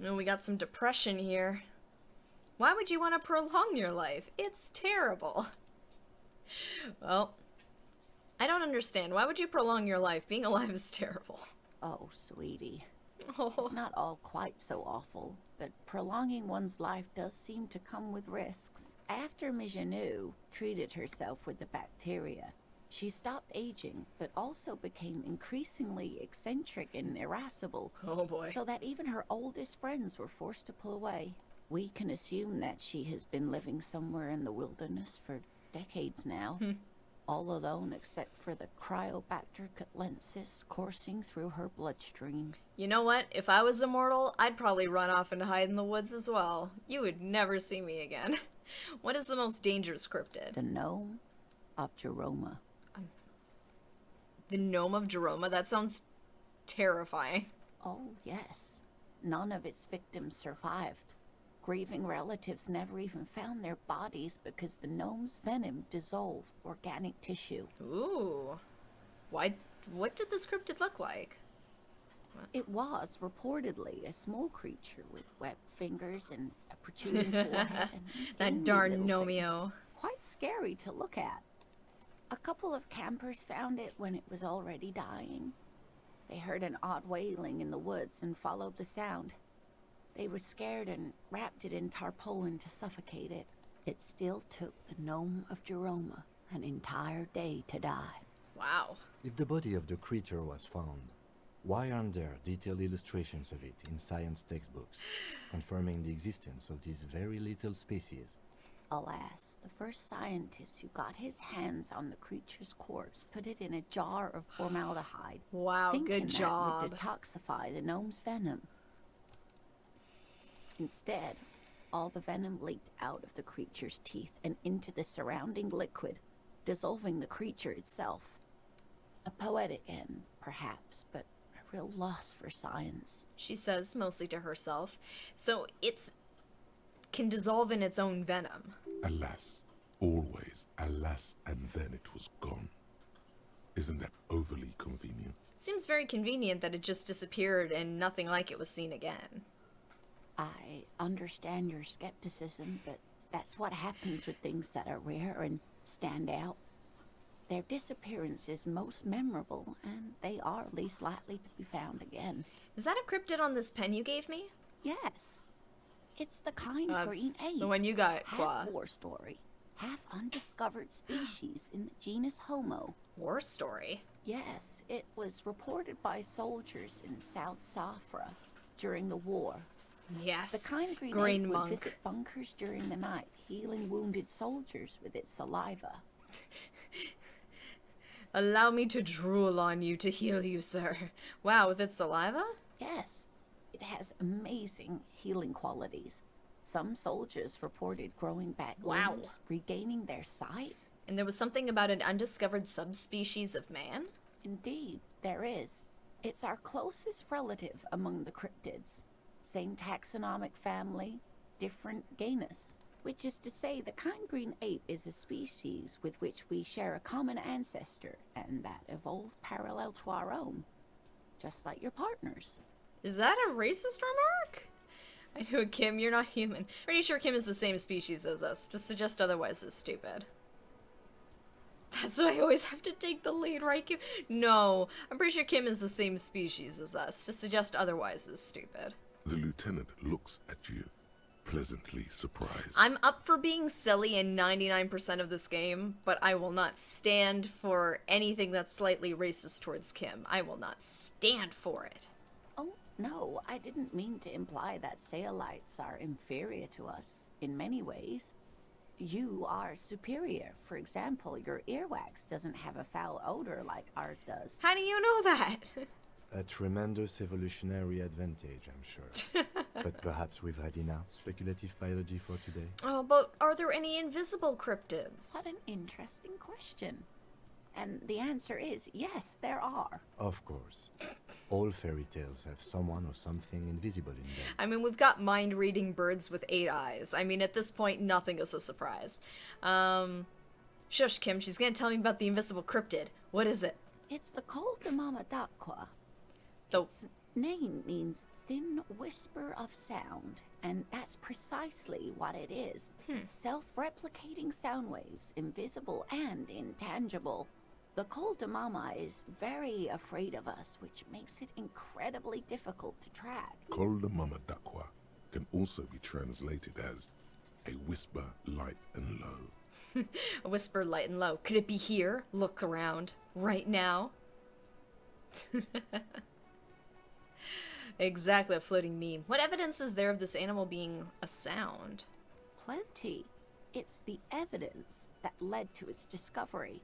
And we got some depression here. Why would you want to prolong your life? It's terrible. Well, I don't understand. Why would you prolong your life? Being alive is terrible. Oh, sweetie. Oh. It's not all quite so awful, but prolonging one's life does seem to come with risks. After Mijanou treated herself with the bacteria, she stopped aging, but also became increasingly eccentric and irascible. Oh boy. So that even her oldest friends were forced to pull away. We can assume that she has been living somewhere in the wilderness for decades now. All alone except for the Cryobacter catlensis coursing through her bloodstream. You know what? If I was immortal, I'd probably run off and hide in the woods as well. You would never see me again. What is the most dangerous cryptid? The Gnome of Jerome. The Gnome of Jerome? That sounds terrifying. Oh, yes. None of its victims survived. Grieving relatives never even found their bodies because the gnome's venom dissolved organic tissue. Ooh. What did this cryptid look like? It was reportedly a small creature with webbed fingers and a protruding forehead. And That darn Nomeo. Quite scary to look at. A couple of campers found it when it was already dying. They heard an odd wailing in the woods and followed the sound. They were scared and wrapped it in tarpaulin to suffocate it. It still took the Gnome of Jerome an entire day to die. Wow. If the body of the creature was found, why aren't there detailed illustrations of it in science textbooks, confirming the existence of this very little species? Alas, the first scientist who got his hands on the creature's corpse put it in a jar of formaldehyde. Wow, thinking good job. that would detoxify the gnome's venom. Instead, all the venom leaked out of the creature's teeth and into the surrounding liquid, dissolving the creature itself. A poetic end, perhaps, but a real loss for science. She says, mostly to herself. So can dissolve in its own venom. Alas, always alas, and then it was gone. Isn't that overly convenient? Seems very convenient that it just disappeared and nothing like it was seen again. I understand your skepticism, but that's what happens with things that are rare and stand out. Their disappearance is most memorable, and they are least likely to be found again. Is that a cryptid on this pen you gave me? Yes. It's the kind That's green ape. the one you got, Qua. Half war story. Half undiscovered species in the genus Homo. War story? Yes, it was reported by soldiers in South Safra during the war. Yes. The kind green ape would visit bunkers during the night, healing wounded soldiers with its saliva. Allow me to drool on you to heal you, sir. Wow, with its saliva? Yes, it has amazing healing qualities. Some soldiers reported growing back Wow. limbs, regaining their sight. And there was something about an undiscovered subspecies of man? Indeed, there is. It's our closest relative among the cryptids. Same taxonomic family, different genus. Which is to say, the kind green ape is a species with which we share a common ancestor, and that evolved parallel to our own. Just like your partners. Is that a racist remark? I knew Kim, you're not human. Pretty sure Kim is the same species as us. To suggest otherwise is stupid. That's why I always have to take the lead, right, Kim? No, I'm pretty sure Kim is the same species as us. To suggest otherwise is stupid. The lieutenant looks at you, pleasantly surprised. I'm up for being silly in 99% of this game, but I will not stand for anything that's slightly racist towards Kim. I will not stand for it. Oh, no, I didn't mean to imply that Saolites are inferior to us in many ways. You are superior. For example, your earwax doesn't have a foul odor like ours does. How do you know that? A tremendous evolutionary advantage, I'm sure. But perhaps we've had enough speculative biology for today. Oh, but are there any invisible cryptids? What an interesting question. And the answer is yes, there are. Of course. All fairy tales have someone or something invisible in them. I mean, we've got mind-reading birds with 8 eyes. I mean, at this point, nothing is a surprise. Shush, Kim, she's gonna tell me about the invisible cryptid. What is it? It's the Col de Mama d'Aqua. The- Its name means thin whisper of sound, and that's precisely what it is. Self-replicating sound waves, invisible and intangible. The Col de Mama is very afraid of us, which makes it incredibly difficult to track. Col de Mama Dakwa can also be translated as a whisper light and low. A whisper light and low. Could it be here? Look around. Right now? Exactly, a floating meme. What evidence is there of this animal being a sound? Plenty. It's the evidence that led to its discovery.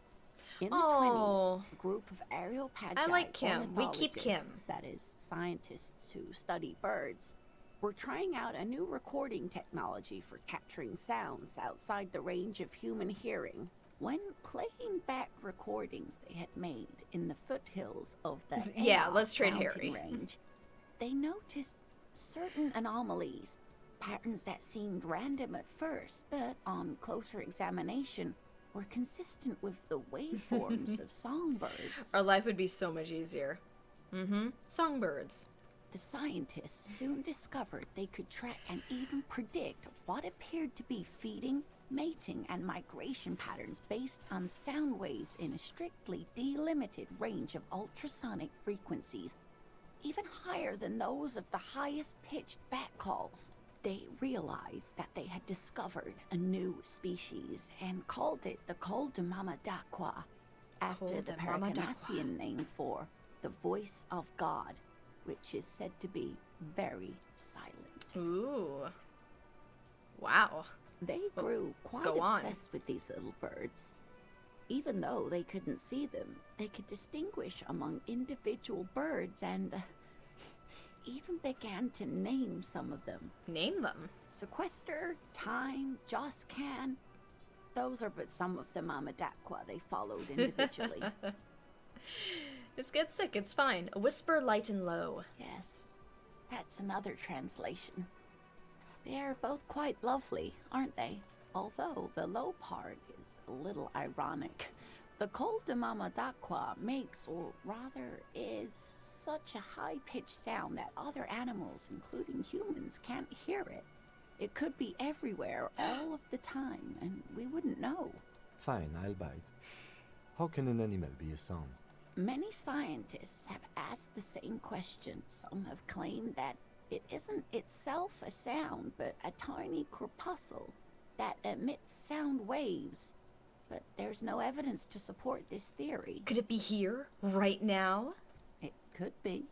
In the Oh. 20s, a group of aerial I like Kim. We keep Kim. ornithologists, that is, scientists who study birds, were trying out a new recording technology for capturing sounds outside the range of human hearing. When playing back recordings they had made in the foothills of the Yeah, Aoc let's trade mountain Harry. range, they noticed certain anomalies, patterns that seemed random at first, but on closer examination were consistent with the waveforms of songbirds. Our life would be so much easier. Songbirds. The scientists soon discovered they could track and even predict what appeared to be feeding, mating, and migration patterns based on sound waves in a strictly delimited range of ultrasonic frequencies, even higher than those of the highest pitched bat calls. They realized that they had discovered a new species and called it the Col de Mama d'Aqua, after Col the de Mama d'Aqua. Paracanassian name for the voice of God, which is said to be very silent. Ooh. Wow. They grew quite go on. obsessed with these little birds. Even though they couldn't see them, they could distinguish among individual birds and even began to name some of them. Name them. Sequester, Time, Joscan. Those are but some of the Mama d'Aqua they followed individually. Just get sick, it's fine. A whisper light and low. Yes, that's another translation. They are both quite lovely, aren't they? Although the low part is a little ironic. The Col de Mama d'Aqua makes, or rather is, such a high-pitched sound that other animals, including humans, can't hear it. It could be everywhere all of the time, and we wouldn't know. Fine, I'll bite. How can an animal be a sound? Many scientists have asked the same question. Some have claimed that it isn't itself a sound, but a tiny corpuscle that emits sound waves. But there's no evidence to support this theory. Could it be here? Right now? It could be.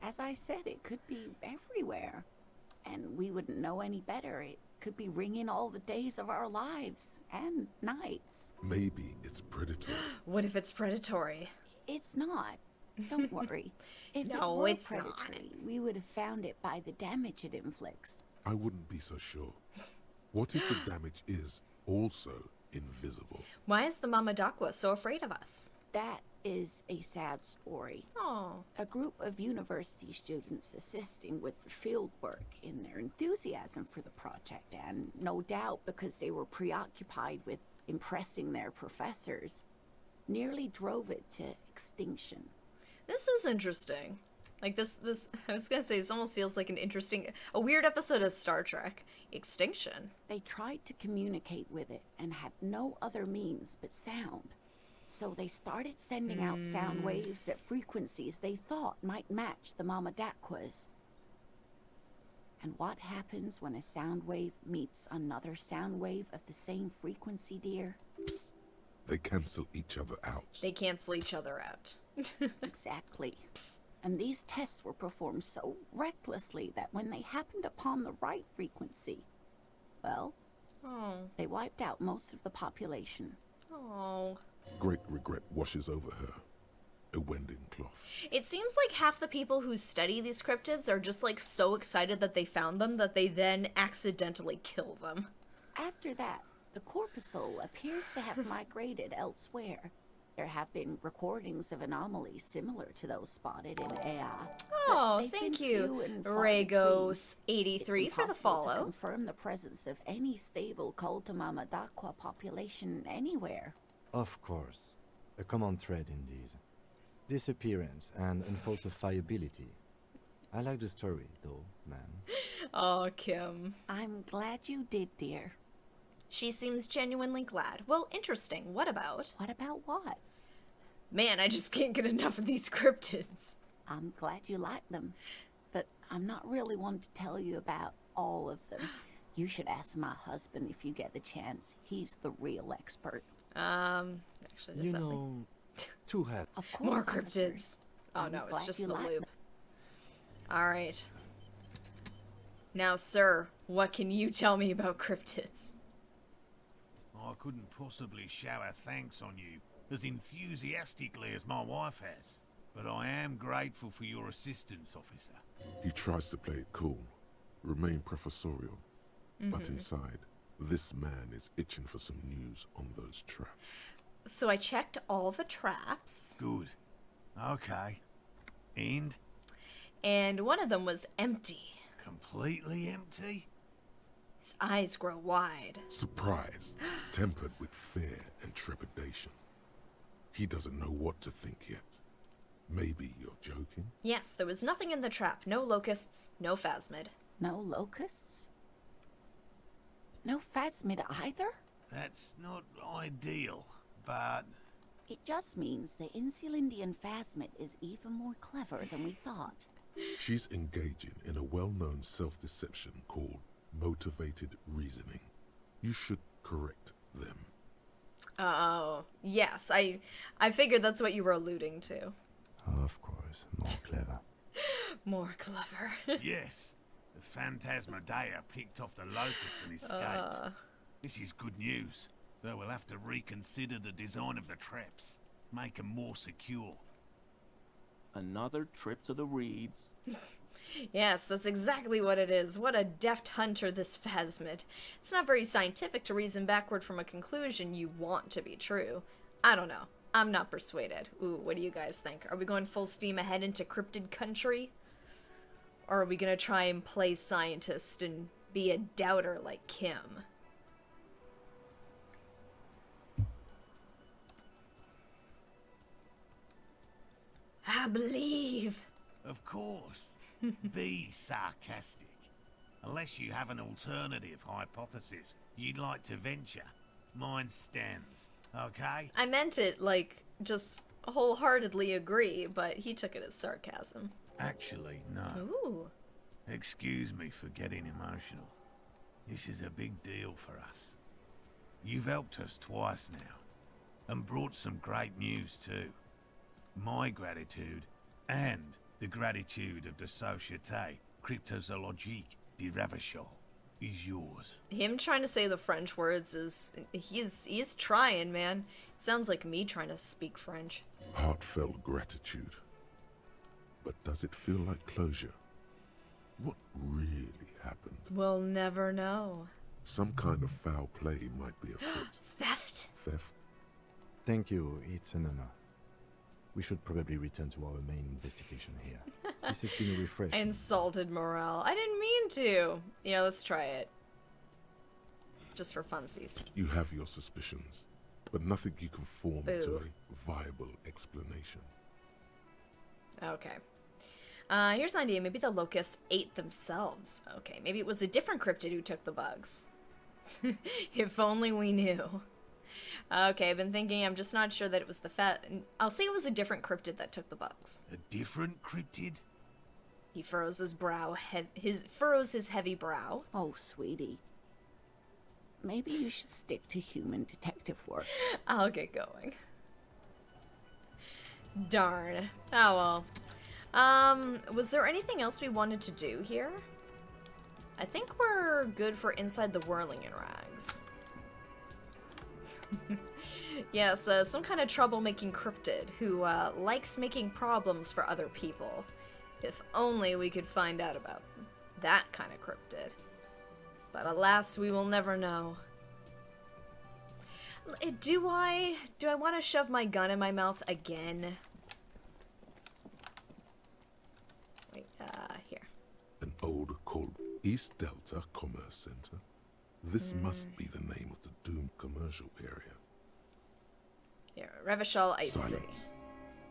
As I said, it could be everywhere. And we wouldn't know any better. It could be ringing all the days of our lives and nights. Maybe it's predatory. What if it's predatory? It's not. Don't worry. If No, it were it's not. predatory, we would have found it by the damage it inflicts. I wouldn't be so sure. What if the damage is also invisible? Why is the Mama Dakwa so afraid of us? That is a sad story. Oh. A group of university students assisting with the field work in their enthusiasm for the project, and no doubt because they were preoccupied with impressing their professors, nearly drove it to extinction. This is interesting. Like this I was gonna say, this almost feels like a weird episode of Star Trek. Extinction. They tried to communicate with it and had no other means but sound. So they started sending out sound waves at frequencies they thought might match the Mama Dakwas. And what happens when a sound wave meets another sound wave of the same frequency, dear? Psst. They cancel each other out. They cancel each other out. Exactly. And these tests were performed so recklessly that when they happened upon the right frequency, well, they wiped out most of the population. Oh. Great regret washes over her. A wending cloth. It seems like half the people who study these cryptids are just like so excited that they found them that they then accidentally kill them. After that, the corpuscle appears to have migrated elsewhere. There have been recordings of anomalies similar to those spotted in AI. Oh, thank you, Regos83 for the follow. To confirm the presence of any stable Culta Mama Dakwa population anywhere. Of course. A common thread in these. Disappearance and unfalsifiability. I like the story, though, man. Oh, Kim. I'm glad you did, dear. She seems genuinely glad. Well, interesting. What about? What about what? Man, I just can't get enough of these cryptids. I'm glad you like them, but I'm not really one to tell you about all of them. You should ask my husband if you get the chance. He's the real expert. Actually, You just know, two head. Of course. more cryptids. Oh no, it's glad just you the like loop. them. All right. Now, sir, what can you tell me about cryptids? I couldn't possibly shower thanks on you as enthusiastically as my wife has, but I am grateful for your assistance, officer. He tries to play it cool, remain professorial, but inside, this man is itching for some news on those traps. So I checked all the traps, Good. Okay. and one of them was empty. Completely empty? His eyes grow wide. Surprise, tempered with fear and trepidation. He doesn't know what to think yet. Maybe you're joking? Yes, there was nothing in the trap. No locusts, no phasmid. No locusts? No phasmid either? That's not ideal, but It just means the Insulindian phasmid is even more clever than we thought. She's engaging in a well-known self-deception called motivated reasoning. You should correct them. Oh, yes, I figured that's what you were alluding to. Of course, more clever. More clever. yes, the Phantasmadeia picked off the locust and escaped. This is good news, though we'll have to reconsider the design of the traps, make them more secure. Another trip to the reeds. Yes, that's exactly what it is. What a deft hunter this phasmid. It's not very scientific to reason backward from a conclusion you want to be true. I don't know. I'm not persuaded. Ooh, what do you guys think? Are we going full steam ahead into cryptid country? Or are we gonna try and play scientist and be a doubter like Kim? I believe. Of course. Be sarcastic. Unless you have an alternative hypothesis you'd like to venture, mine stands, okay? I meant it like just wholeheartedly agree, but he took it as sarcasm. Actually, no. Ooh. Excuse me for getting emotional. This is a big deal for us. You've helped us twice now, and brought some great news too. My gratitude, and the gratitude of the Société Cryptozoologique de Ravachol, is yours. Him trying to say the French words is... He's trying, man. Sounds like me trying to speak French. Heartfelt gratitude. But does it feel like closure? What really happened? We'll never know. Some kind of foul play might be afoot. Theft? Theft? Thank you, it's an honor. We should probably return to our main investigation here. This has been refreshing. I insulted morale. I didn't mean to. Yeah, let's try it. Just for funsies. You have your suspicions, but nothing you can form Boo. into a viable explanation. Okay. Here's an idea. Maybe the locusts ate themselves. Okay, maybe it was a different cryptid who took the bugs. If only we knew. Okay, I've been thinking. I'm just not sure that it was the I'll say it was a different cryptid that took the bugs. A different cryptid? He furrows his brow. Furrows his heavy brow. Oh, sweetie. Maybe you should stick to human detective work. I'll get going. Darn. Oh well. Was there anything else we wanted to do here? I think we're good for inside the whirling in rags. Yes, some kind of troublemaking cryptid who likes making problems for other people. If only we could find out about that kind of cryptid. But alas, we will never know. Do I want to shove my gun in my mouth again? Wait, here. An old called East Delta Commerce Center. This must be the name of the doomed commercial area. Here, Revachol Ice City. Silence.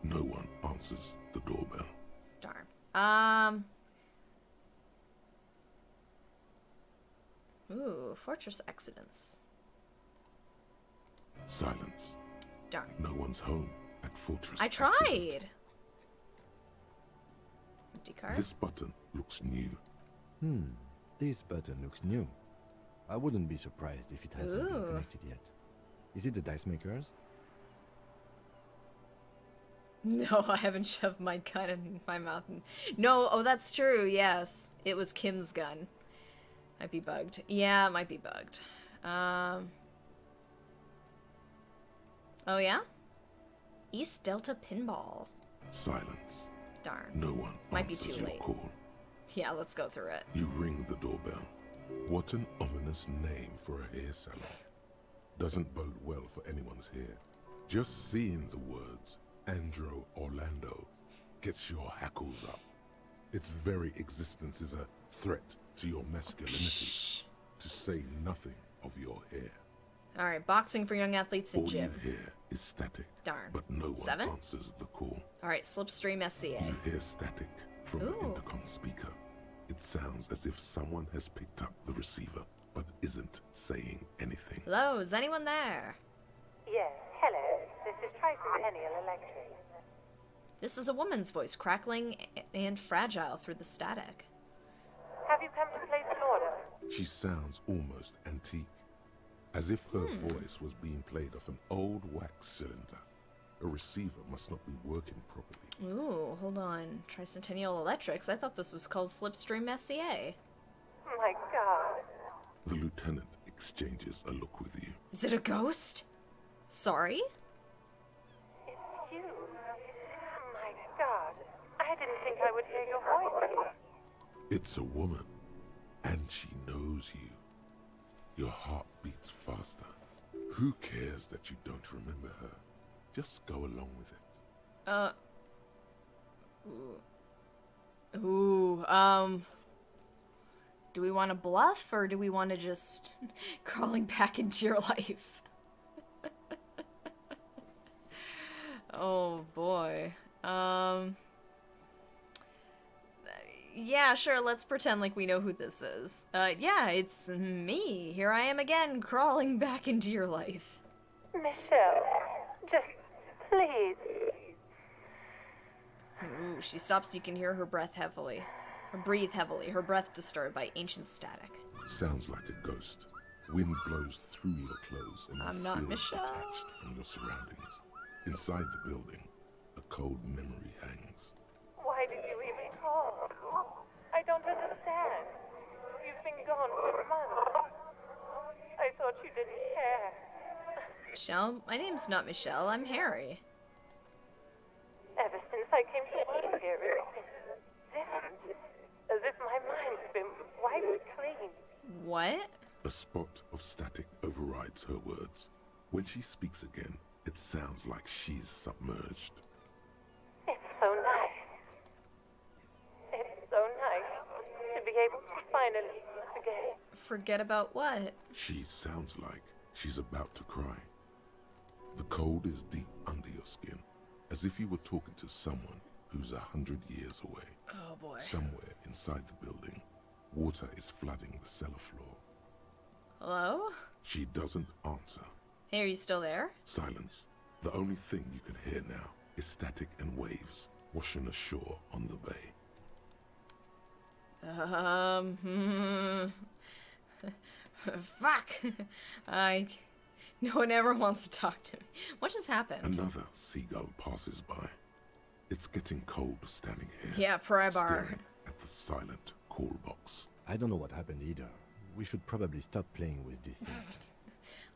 No one answers the doorbell. Darn. Ooh, Fortress Accidents. Silence. Darn. No one's home at Fortress I Accident. tried! Empty card? This button looks new. This button looks new. I wouldn't be surprised if it hasn't been Ooh. connected yet. Is it the dice makers? No, I haven't shoved my gun in my mouth. No, oh, that's true, yes. It was Kim's gun. Might be bugged. Yeah, it might be bugged. Oh, yeah? East Delta Pinball. Silence. Darn. No one Might be answers too your late. call. Yeah, let's go through it. You ring the doorbell. What an ominous name for a hair salon. Doesn't bode well for anyone's hair. Just seeing the words Andro Orlando gets your hackles up. Its very existence is a threat to your masculinity, to say nothing of your hair. Alright, boxing for young athletes in All gym. you hear is static, Darn. but no one 7? answers the call. Alright, Slipstream SCA. You hear static from the Ooh. intercom speaker. It sounds as if someone has picked up the receiver, but isn't saying anything. Hello, is anyone there? Yes, hello. This is Tricentennial Electric. This is a woman's voice, crackling and fragile through the static. Have you come to place an order? She sounds almost antique, as if her voice was being played off an old wax cylinder. A receiver must not be working properly. Ooh, hold on. Tricentennial Electrics? I thought this was called Slipstream SCA. My God. The lieutenant exchanges a look with you. Is it a ghost? Sorry? It's you. My God. I didn't think I would hear your voice here. It's a woman, and she knows you. Your heart beats faster. Who cares that you don't remember her? Just go along with it. Do we want to bluff, or do we want to just crawling back into your life? Oh, boy. Yeah, sure, let's pretend like we know who this is. Yeah, it's me. Here I am again, crawling back into your life. Michelle, just please. Ooh, she stops so you can hear her breath heavily. Or breathe heavily, her breath disturbed by ancient static. Sounds like a ghost. Wind blows through your clothes and I'm you not feel Michelle. detached from your surroundings. Inside the building, a cold memory hangs. Why did you even call? I don't understand. You've been gone for months. I thought you didn't care. Michelle? My name's not Michelle, I'm Harry. Ever since I came to live here, it's been different. As if my mind's been wiped clean. What? A spot of static overrides her words. When she speaks again, it sounds like she's submerged. It's so nice. It's so nice to be able to finally forget. Forget about what? She sounds like she's about to cry. The cold is deep under your skin, as if you were talking to someone who's 100 years away. Oh boy. Somewhere inside the building, water is flooding the cellar floor. Hello? She doesn't answer. Hey, are you still there? Silence. The only thing you can hear now is static and waves washing ashore on the bay. Fuck. No one ever wants to talk to me. What just happened? Another seagull passes by. It's getting cold standing here. Yeah, pry bar. Staring at the silent call box. I don't know what happened either. We should probably stop playing with this thing.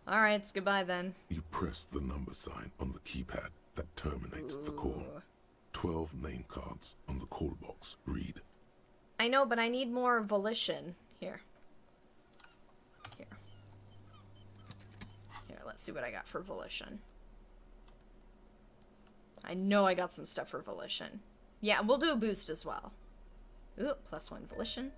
Alright, it's goodbye then. You press the number sign on the keypad that terminates the call. 12 name cards on the call box read. I know, but I need more volition. Here. Here, let's see what I got for volition. I know I got some stuff for volition. Yeah, we'll do a boost as well. Ooh, +1 volition.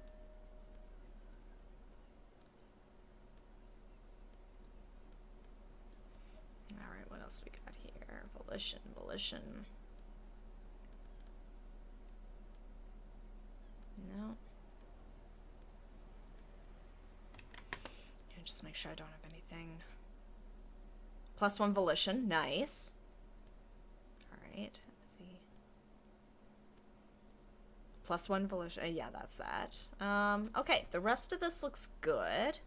Alright, what else we got here? Volition. No. Yeah, just make sure I don't have anything. +1 volition, nice. Alright, let's see. +1 volition, yeah, that's that. Okay, the rest of this looks good.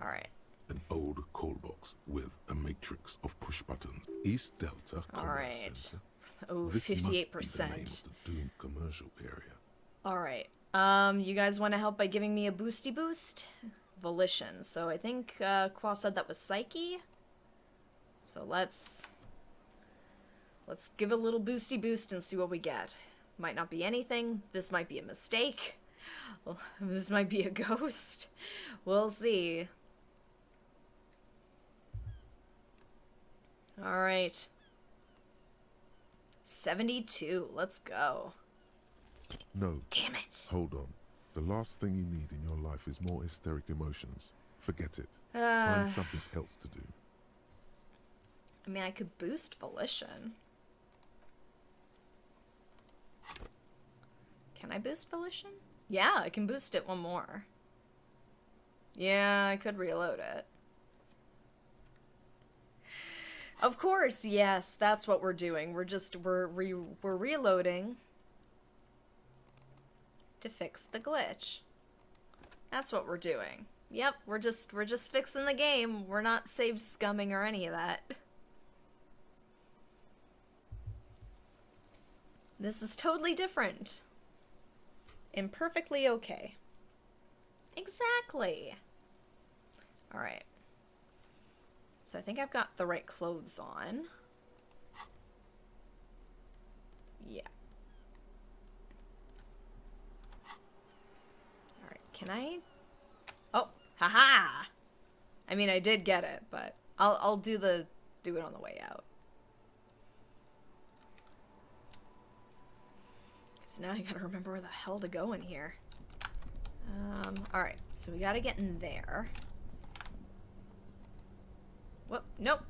Alright. An old call box with a matrix of push buttons. East Delta Commerce Center. Oh, This 58%. must be the name of the doomed commercial area. Alright. You guys want to help by giving me a boosty boost? Volition. So I think Qua said that was Psyche. So let's give a little boosty boost and see what we get. Might not be anything. This might be a mistake. Well, this might be a ghost. We'll see. Alright. 72. Let's go. No. Damn it. Hold on. The last thing you need in your life is more hysteric emotions. Forget it. Find something else to do. I mean, I could boost volition. Can I boost volition? Yeah, I can boost it one more. Yeah, I could reload it. Of course, yes, that's what we're doing. We're reloading to fix the glitch. That's what we're doing. Yep, we're just fixing the game. We're not save scumming or any of that. This is totally different. And perfectly okay. Exactly. Alright. So I think I've got the right clothes on. Yeah. Alright, can I? Oh, haha! I mean, I did get it, but I'll do it on the way out. So now I gotta remember where the hell to go in here. Alright, so we gotta get in there. Whoop, nope.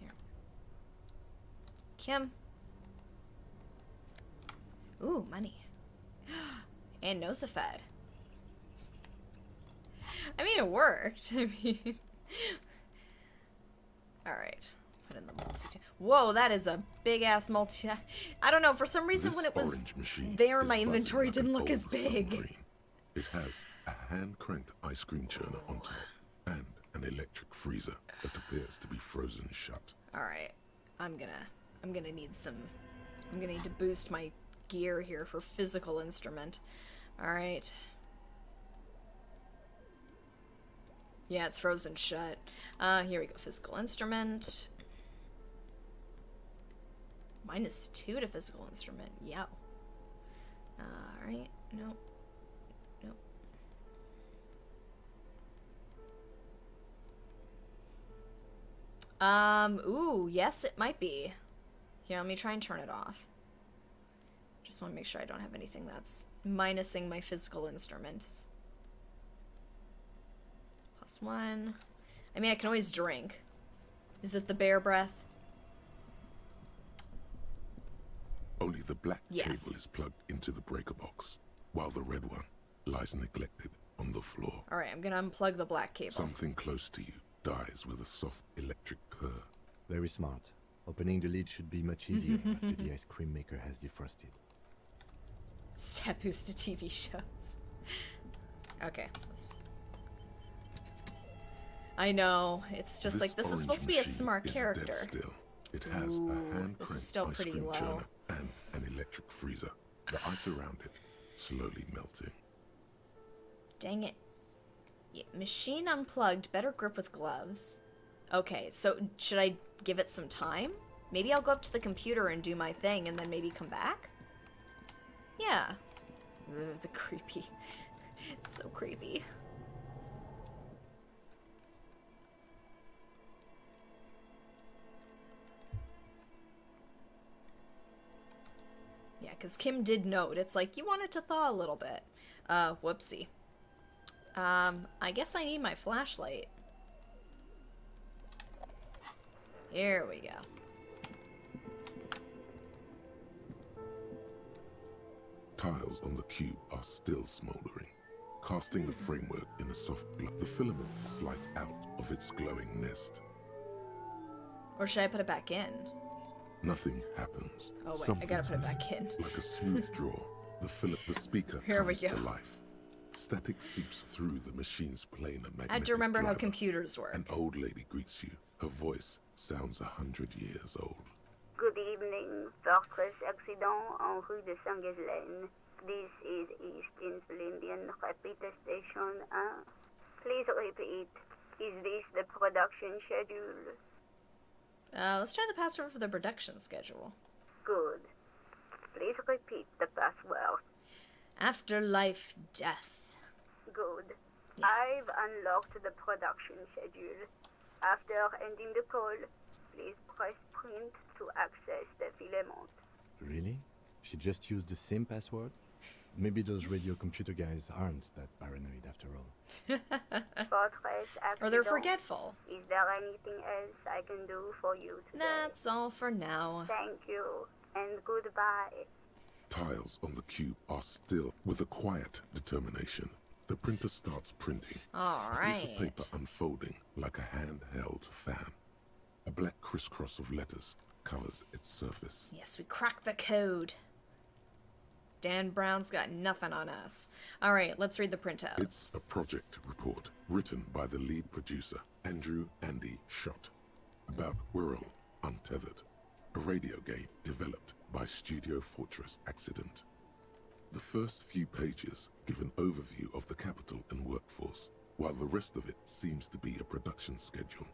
Here. Kim. Ooh, money. And Nosafed. I mean, it worked. I mean... Alright. Put in the multi. Whoa, that is a big-ass multi... I don't know, for some reason when it was there, my inventory didn't look as big. Submarine. It has a hand-cranked ice cream churner on top and an electric freezer that appears to be frozen shut. Alright. I'm gonna need some I'm gonna need to boost my gear here for physical instrument. Alright. Yeah, it's frozen shut. Here we go. Physical instrument. -2 to physical instrument. Yeah. Alright. Nope. Ooh, yes, it might be. Here, let me try and turn it off. Just want to make sure I don't have anything that's minusing my physical instruments. +1. I mean, I can always drink. Is it the bear breath? Only the black Yes. cable is plugged into the breaker box, while the red one lies neglected on the floor. Alright, I'm gonna unplug the black cable. Something close to you dies with a soft electric purr. Very smart. Opening the lid should be much easier after the ice cream maker has defrosted. Stat boost to TV shows. Okay, I know, it's just like, this is supposed to be a orange smart machine is character. dead still. It has a hand this is still ice pretty cream low. churner and an electric freezer. The ice around it slowly melting. Dang it. Yeah, machine unplugged, better grip with gloves. Okay, so should I give it some time? Maybe I'll go up to the computer and do my thing and then maybe come back? Yeah. Ugh, the creepy. It's so creepy. Yeah, because Kim did note, it's like, you want it to thaw a little bit. Whoopsie. I guess I need my flashlight. Here we go. Tiles on the cube are still smoldering, casting the framework in a soft glow. The filament slides out of its glowing nest. Or should I put it back in? Nothing happens. Oh wait, I Something's gotta put it missing. back in. Like a smooth draw, the speaker Here we comes to go. life. Static seeps through the machine's planar magnetic I have to remember how driver. computers work. An old lady greets you. Her voice sounds 100 years old. Good evening, Fortress Accident en rue de Saint-Ghislaine. This is East Insulindian Repeater Station 1. Please repeat. Is this the production schedule? Let's try the password for the production schedule. Good. Please repeat the password. Afterlife death. Good. Yes. I've unlocked the production schedule. After ending the call, please press print to access the filament. Really? She just used the same password? Maybe those radio computer guys aren't that paranoid after all. Fortress Accident. Or they're forgetful. Is there anything else I can do for you today? That's all for now. Thank you, and goodbye. Tiles on the cube are still with a quiet determination. The printer starts printing. A piece of paper Alright. unfolding like a handheld fan. A black crisscross of letters covers its surface. Yes, we cracked the code. Dan Brown's got nothing on us. Alright, let's read the printout. It's a project report written by the lead producer, Andrew Andy Schott, about Wirral Untethered, a radio game developed by Studio Fortress Accident. The first few pages give an overview of the capital and workforce, while the rest of it seems to be a production schedule.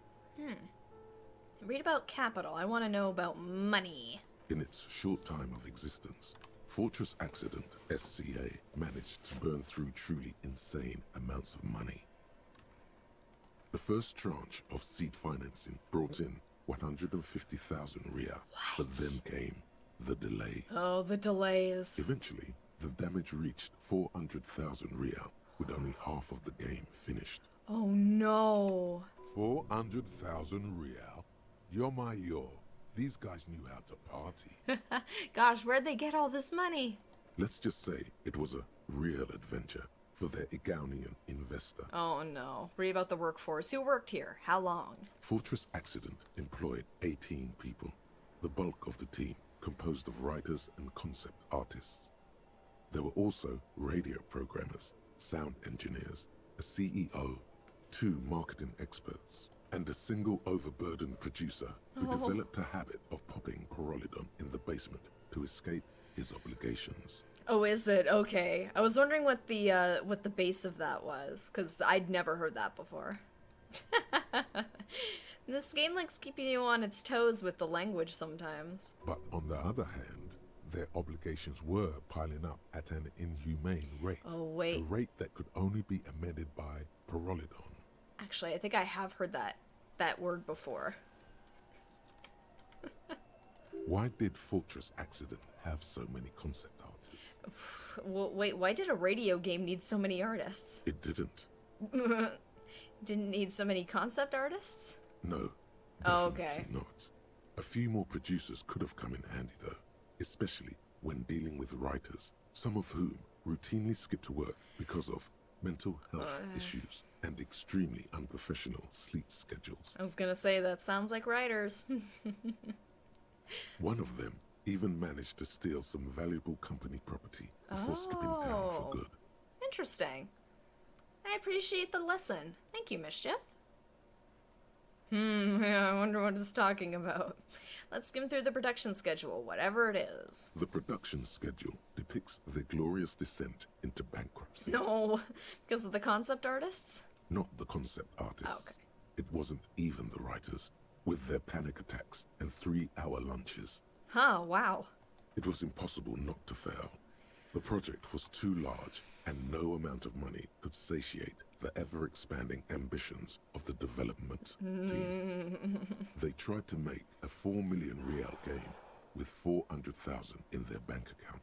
Read about capital. I want to know about money. In its short time of existence, Fortress Accident, SCA, managed to burn through truly insane amounts of money. The first tranche of seed financing brought in 150,000 real, but then came the delays. Oh, the delays. Eventually, the damage reached 400,000 real, with only half of the game finished. Oh no. 400,000 real? Yo. These guys knew how to party. Gosh, where'd they get all this money? Let's just say it was a real adventure for their Igaunian investor. Oh no. Read about the workforce. Who worked here? How long? Fortress Accident employed 18 people, the bulk of the team composed of writers and concept artists. There were also radio programmers, sound engineers, a CEO, 2 marketing experts, and a single overburdened producer who developed a habit of popping Pyrrolidon in the basement to escape his obligations. Oh, is it? Okay. I was wondering what the base of that was, because I'd never heard that before. This game likes keeping you on its toes with the language sometimes. But on the other hand, their obligations were piling up at an inhumane rate. Oh, wait. A rate that could only be amended by Parolidon. Actually, I think I have heard that word before. Why did Fortress Accident have so many concept artists? Well, wait, why did a radio game need so many artists? It didn't. Didn't need so many concept artists? No. Oh, Definitely okay. not. A few more producers could have come in handy though, especially when dealing with writers, some of whom routinely skip to work because of mental health issues and extremely unprofessional sleep schedules. I was gonna say, that sounds like writers. One of them even managed to steal some valuable company property before skipping town for good. Interesting. I appreciate the lesson. Thank you, Mischief. I wonder what it's talking about. Let's skim through the production schedule, whatever it is. The production schedule depicts their glorious descent into bankruptcy. No, because of the concept artists? Not the concept artists. Okay. It wasn't even the writers, with their panic attacks and 3-hour lunches. Huh, wow. It was impossible not to fail. The project was too large, and no amount of money could satiate the ever-expanding ambitions of the development team. They tried to make a 4 million real game with 400,000 in their bank account.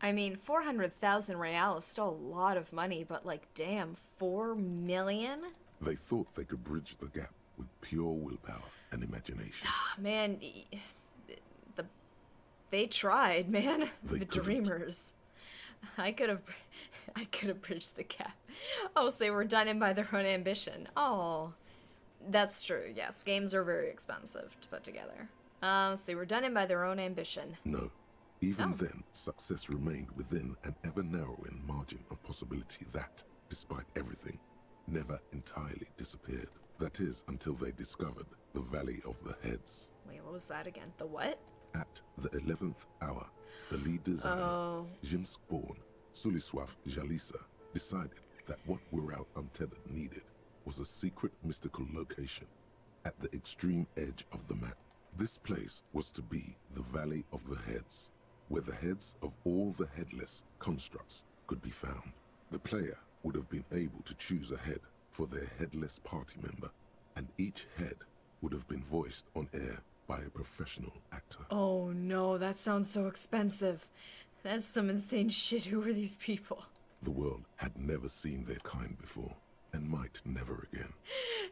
I mean, 400,000 real is still a lot of money, but like, damn, 4 million? They thought they could bridge the gap with pure willpower and imagination. Man, they tried, man. They the couldn't. dreamers. I could have bridged the gap. Oh, so they were done in by their own ambition. Oh, that's true. Yes, games are very expensive to put together. So they were done in by their own ambition. No. Even then, success remained within an ever-narrowing margin of possibility that, despite everything, never entirely disappeared. That is, until they discovered the Valley of the Heads. Wait, what was that again? The what? At the 11th hour, the lead designer, Jimsk-born Suliswaf Jalisa, decided that what Wirral Untethered needed was a secret mystical location at the extreme edge of the map. This place was to be the Valley of the Heads, where the heads of all the headless constructs could be found. The player would have been able to choose a head for their headless party member, and each head would have been voiced on air by a professional actor. Oh no, that sounds so expensive. That's some insane shit. Who are these people? The world had never seen their kind before, and might never again.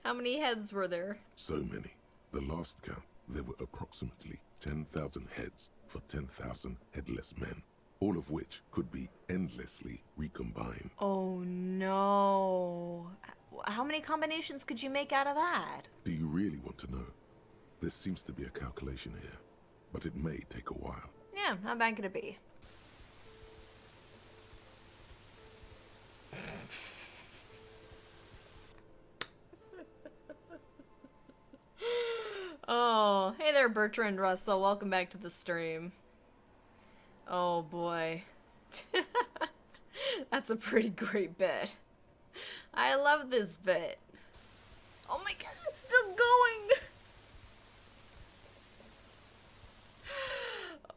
How many heads were there? So many. The last count, there were approximately 10,000 heads for 10,000 headless men, all of which could be endlessly recombined. Oh no. How many combinations could you make out of that? Do you really want to know? There seems to be a calculation here, but it may take a while. Yeah, how bad could it be? Oh, hey there, Bertrand Russell. Welcome back to the stream. Oh boy. That's a pretty great bit. I love this bit. Oh my god, it's still going!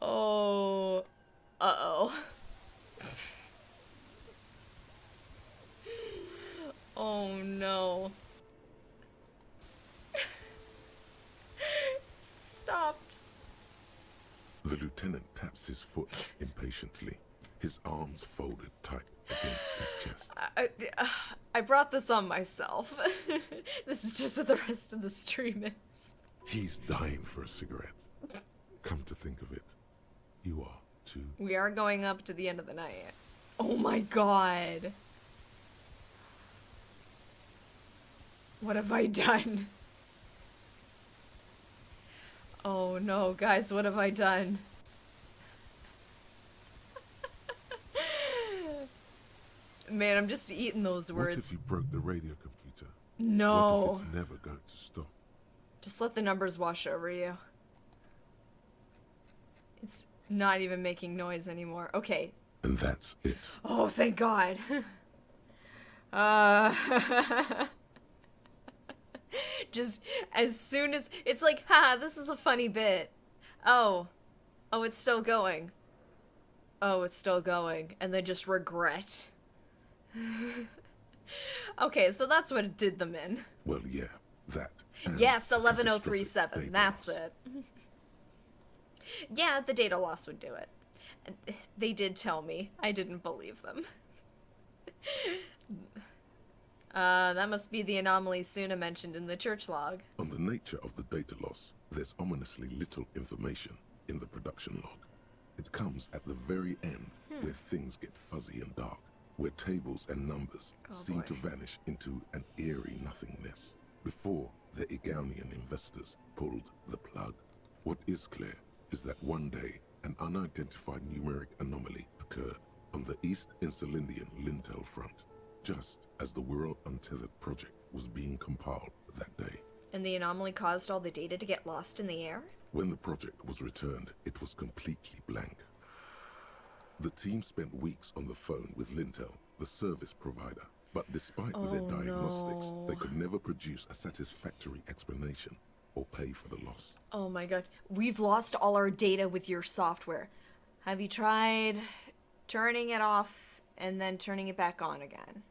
Oh. Uh-oh. Oh no. Stopped. The lieutenant taps his foot impatiently, his arms folded tight against his chest. I brought this on myself. This is just what the rest of the stream is. He's dying for a cigarette. Come to think of it, you are too. We are going up to the end of the night. Oh my god. What have I done? Oh no, guys, what have I done? Man, I'm just eating those words. What if you broke the radio computer? No. What if it's never going to stop? Just let the numbers wash over you. It's Not even making noise anymore. Okay. And that's it. Oh, thank God. Uh... Just as soon as... It's like, ha, this is a funny bit. Oh. Oh, it's still going. Oh, it's still going. And then just regret. Okay, so that's what it did them in. Well, yeah, that. Yes, 11037. That's it. Yeah, the data loss would do it. They did tell me. I didn't believe them. That must be the anomaly Suna mentioned in the church log. On the nature of the data loss, there's ominously little information in the production log. It comes at the very end, where things get fuzzy and dark, where tables and numbers seem to vanish into an eerie nothingness, before the Egonian investors pulled the plug. What is clear is that one day, an unidentified numeric anomaly occurred on the East Insulindian Lintel front, just as the World Untethered project was being compiled that day. And the anomaly caused all the data to get lost in the air? When the project was returned, it was completely blank. The team spent weeks on the phone with Lintel, the service provider, but despite their diagnostics, they could never produce a satisfactory explanation or pay for the loss. Oh my God. We've lost all our data with your software. Have you tried turning it off and then turning it back on again?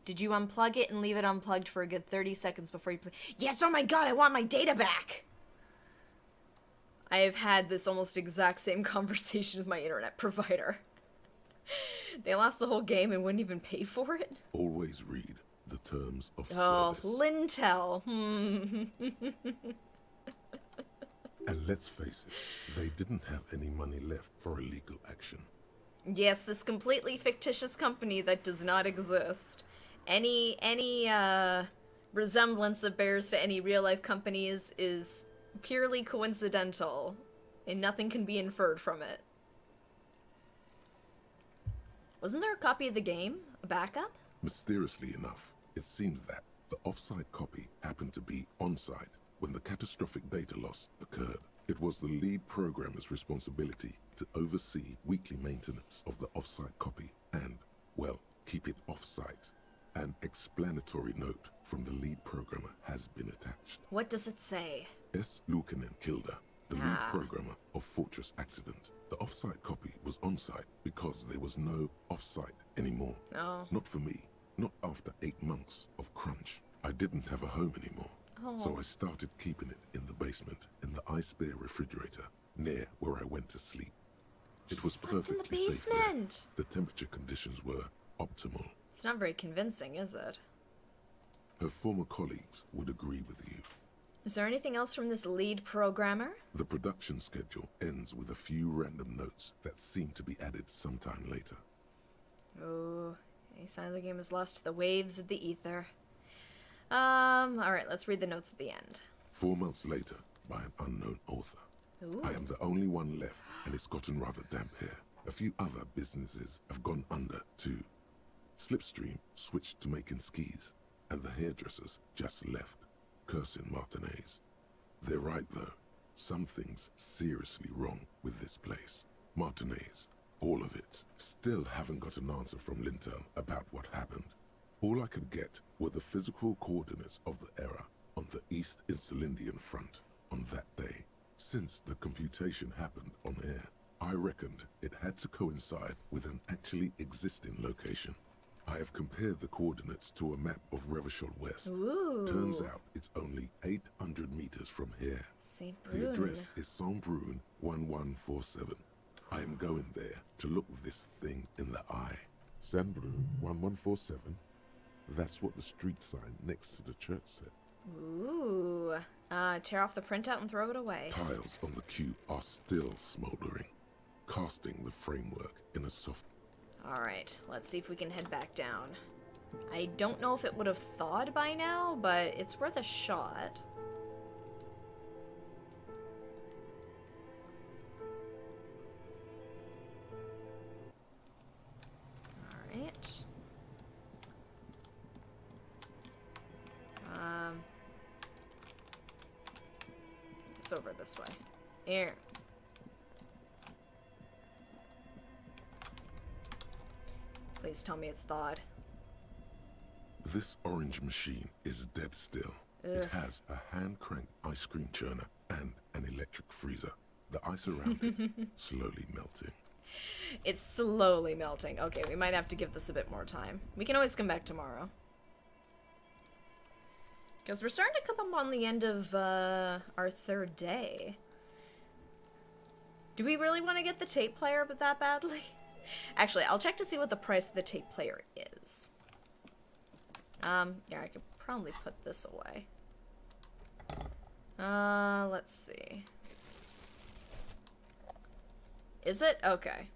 Did you unplug it and leave it unplugged for a good 30 seconds before you play? Yes, oh my God, I want my data back! I have had this almost exact same conversation with my internet provider. They lost the whole game and wouldn't even pay for it? Always read the terms of Oh, service. Lintel. And let's face it, they didn't have any money left for illegal action. Yes, this completely fictitious company that does not exist. Any resemblance it bears to any real-life companies is purely coincidental, and nothing can be inferred from it. Wasn't there a copy of the game? A backup? Mysteriously enough, it seems that the off-site copy happened to be on-site when the catastrophic data loss occurred. It was the lead programmer's responsibility to oversee weekly maintenance of the off-site copy and, well, keep it off-site. An explanatory note from the lead programmer has been attached. What does it say? S. Lukanen Kilda, the lead programmer of Fortress Accident. The off-site copy was on-site because there was no off-site anymore. Oh. Not for me. Not after 8 months of crunch. I didn't have a home anymore. So I started keeping it in the basement in the ice bear refrigerator near where I went to sleep. It was perfectly safe there. The temperature conditions were optimal. It's not very convincing, is it? Her former colleagues would agree with you. Is there anything else from this lead programmer? The production schedule ends with a few random notes that seem to be added sometime later. Oh, any sign of the game is lost to the waves of the ether. Alright, let's read the notes at the end. 4 months later, by an unknown author. Ooh. I am the only one left, and it's gotten rather damp here. A few other businesses have gone under, too. Slipstream switched to making skis, and the hairdressers just left, cursing Martinez. They're right, though. Something's seriously wrong with this place. Martinez, all of it. Still haven't got an answer from Lintel about what happened. All I could get were the physical coordinates of the error on the East Insulindian front on that day. Since the computation happened on air, I reckoned it had to coincide with an actually existing location. I have compared the coordinates to a map of Revachol West. Ooh. Turns out it's only 800 meters from here. St. Brune. The address is Saint Brune 1147. I am going there to look this thing in the eye. Saint Brune 1147? That's what the street sign next to the church said. Ooh. Tear off the printout and throw it away. Tiles on the cube are still smoldering, casting the framework in a soft... Alright, let's see if we can head back down. I don't know if it would have thawed by now, but it's worth a shot. Alright. It's over this way. Here. Please tell me it's thawed. This orange machine is dead still. It has a hand-cranked ice cream churner and an electric freezer. The ice around it slowly melting. It's slowly melting. Okay, we might have to give this a bit more time. We can always come back tomorrow. Because we're starting to come up on the end of our third day. Do we really want to get the tape player but that badly? Actually, I'll check to see what the price of the tape player is. Yeah, I could probably put this away. Let's see. Is it? Okay.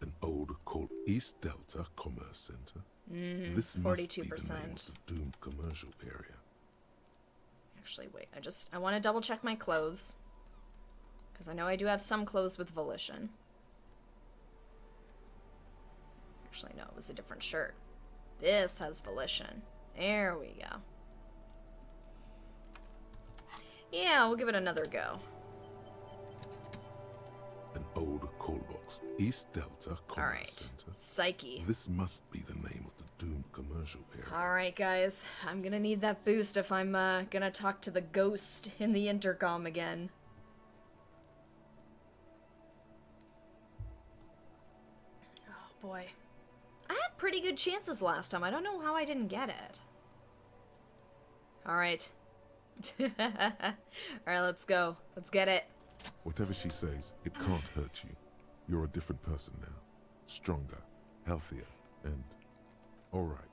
An old called East Delta Commerce Center. This 42%. must be the name of the doomed commercial area. Actually, wait. I want to double check my clothes. Because I know I do have some clothes with volition. Actually, no, it was a different shirt. This has volition. There we go. Yeah, we'll give it another go. An old call box. East Delta Commerce Alright. Center. Psyche. This must be the name of the doomed commercial area. Alright, guys. I'm gonna need that boost if I'm gonna talk to the ghost in the intercom again. Oh, boy. I had pretty good chances last time. I don't know how I didn't get it. Alright. Alright, let's go. Let's get it. Whatever she says, it can't hurt you. You're a different person now. Stronger, healthier, and... Alright,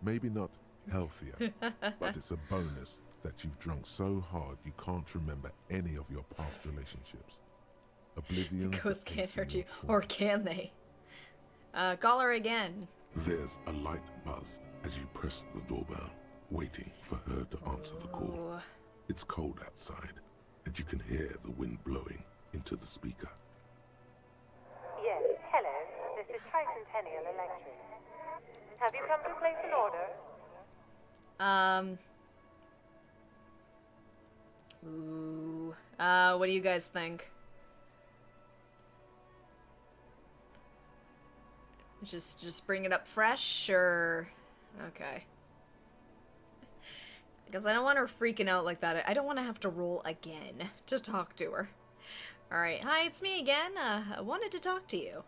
maybe not healthier, but it's a bonus that you've drunk so hard you can't remember any of your past relationships. Oblivion. Ghosts can't hurt you. Or can they? Call her again. There's a light buzz as you press the doorbell, waiting for her to answer the call. Ooh. It's cold outside, and you can hear the wind blowing into the speaker. Yes, hello. This is Tricentennial Electric. Have you come to place an order? Ooh. What do you guys think? Just bring it up fresh, or... Okay. Because I don't want her freaking out like that. I don't want to have to roll again to talk to her. Alright, hi, it's me again. I wanted to talk to you.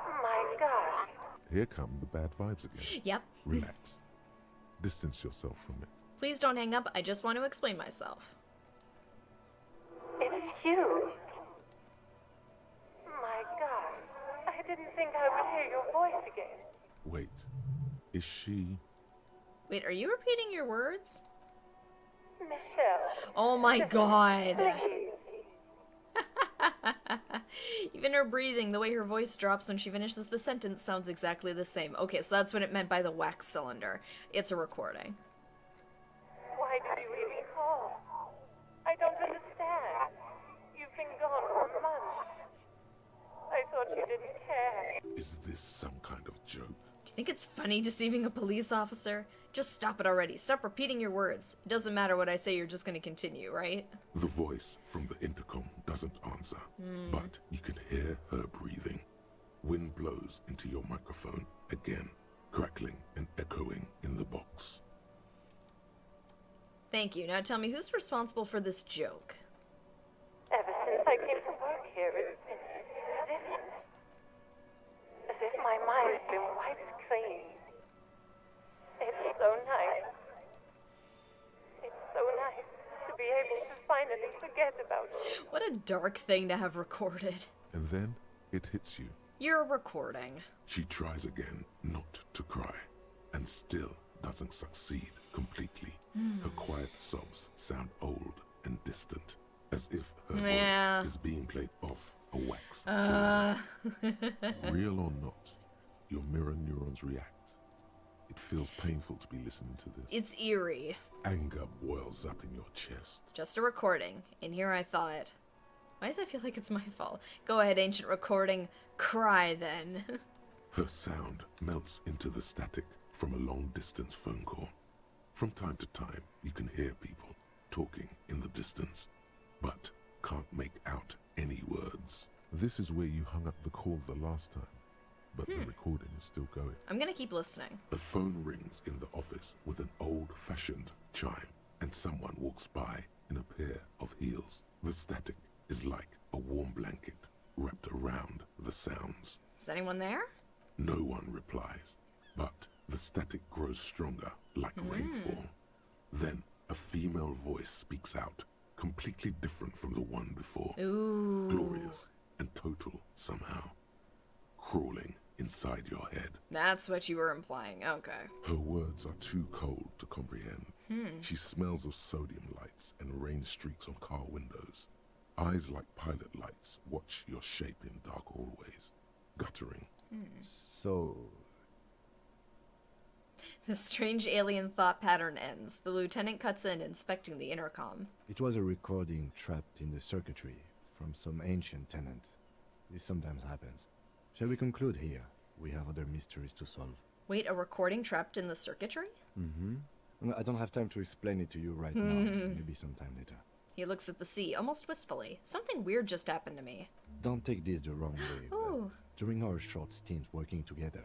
My God. Here come the bad vibes again. Yep. Relax. Distance yourself from it. Please don't hang up. I just want to explain myself. It's you. My God. I didn't think I would hear your voice again. Wait. Is she... Wait, are you repeating your words? Michelle. Oh my god. Please. Even her breathing, the way her voice drops when she finishes the sentence sounds exactly the same. Okay, so that's what it meant by the wax cylinder. It's a recording. Why did you even call? I don't understand. You've been gone for months. I thought you didn't care. Is this some kind of joke? Do you think it's funny deceiving a police officer? Just stop it already. Stop repeating your words. It doesn't matter what I say, you're just gonna continue, right? The voice from the intercom doesn't answer, but you can hear her breathing. Wind blows into your microphone again, crackling and echoing in the box. Thank you. Now tell me, who's responsible for this joke? Ever since I came to work here, it's been different. As if my mind's been wiped clean. It's so nice. It's so nice to be able to finally forget about it. What a dark thing to have recorded. And then it hits you. You're recording. She tries again not to cry, and still doesn't succeed completely. Her quiet sobs sound old and distant, as if her voice is being played off a wax cylinder. Real or not, your mirror neurons react. It feels painful to be listening to this. It's eerie. Anger boils up in your chest. Just a recording. In here I thought. Why does it feel like it's my fault? Go ahead, ancient recording. Cry then. Her sound melts into the static from a long-distance phone call. From time to time, you can hear people talking in the distance, but can't make out any words. This is where you hung up the call the last time, but the recording is still going. I'm gonna keep listening. A phone rings in the office with an old-fashioned chime, and someone walks by in a pair of heels. The static is like a warm blanket wrapped around the sounds. Is anyone there? No one replies, but the static grows stronger like rainfall. Then a female voice speaks out, completely different from the one before. Ooh. Glorious and total somehow, crawling inside your head. That's what you were implying. Okay. Her words are too cold to comprehend. She smells of sodium lights and rain streaks on car windows. Eyes like pilot lights watch your shape in dark hallways, guttering. So, The strange alien thought pattern ends. The lieutenant cuts in, inspecting the intercom. it was a recording trapped in the circuitry from some ancient tenant. This sometimes happens. Shall we conclude here? We have other mysteries to solve. Wait, a recording trapped in the circuitry? I don't have time to explain it to you right now. Maybe sometime later. He looks at the sea, almost wistfully. Something weird just happened to me. Don't take this the wrong way, Ooh. but during our short stint working together,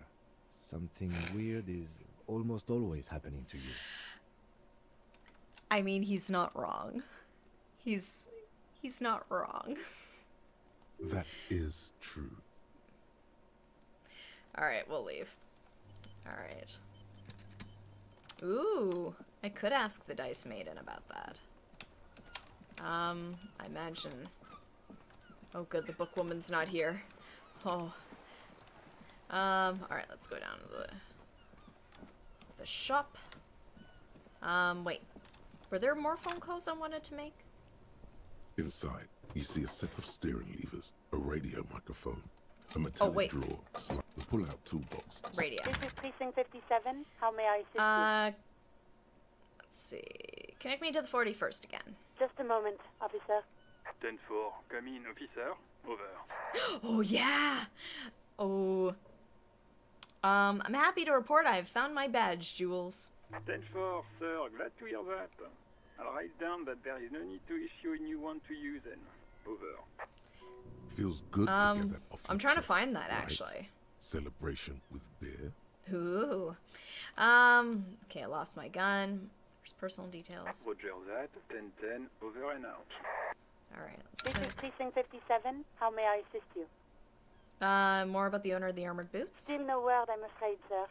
something weird is almost always happening to you. I mean, he's not wrong. He's not wrong. That is true. Alright, we'll leave. Alright. Ooh, I could ask the Dice Maiden about that. I imagine... Oh good, the bookwoman's not here. Oh. Alright, let's go down to the shop. Wait. Were there more phone calls I wanted to make? Inside, you see a set of steering levers, a radio microphone, a metallic wait. drawer, a pull-out toolbox. Radio. This is Precinct 57. How may I assist you? Let's see. Connect me to the 41st again. Just a moment, officer. 10-4, come in, officer. Over. Oh, yeah! Oh. I'm happy to report I've found my badge, Jules. 10-4, sir, glad to hear that. I'll write down that there is no need to issue a new one to you then. Over. Feels good to get that off I'm your trying to chest, find that, right? actually. Celebration with beer. Ooh. Okay, I lost my gun. There's personal details. Roger that, 10-10, over and out. Alright, This let's is Precinct 57. How may I assist you? more about the owner of the armored boots. Still no word, I'm afraid, sir.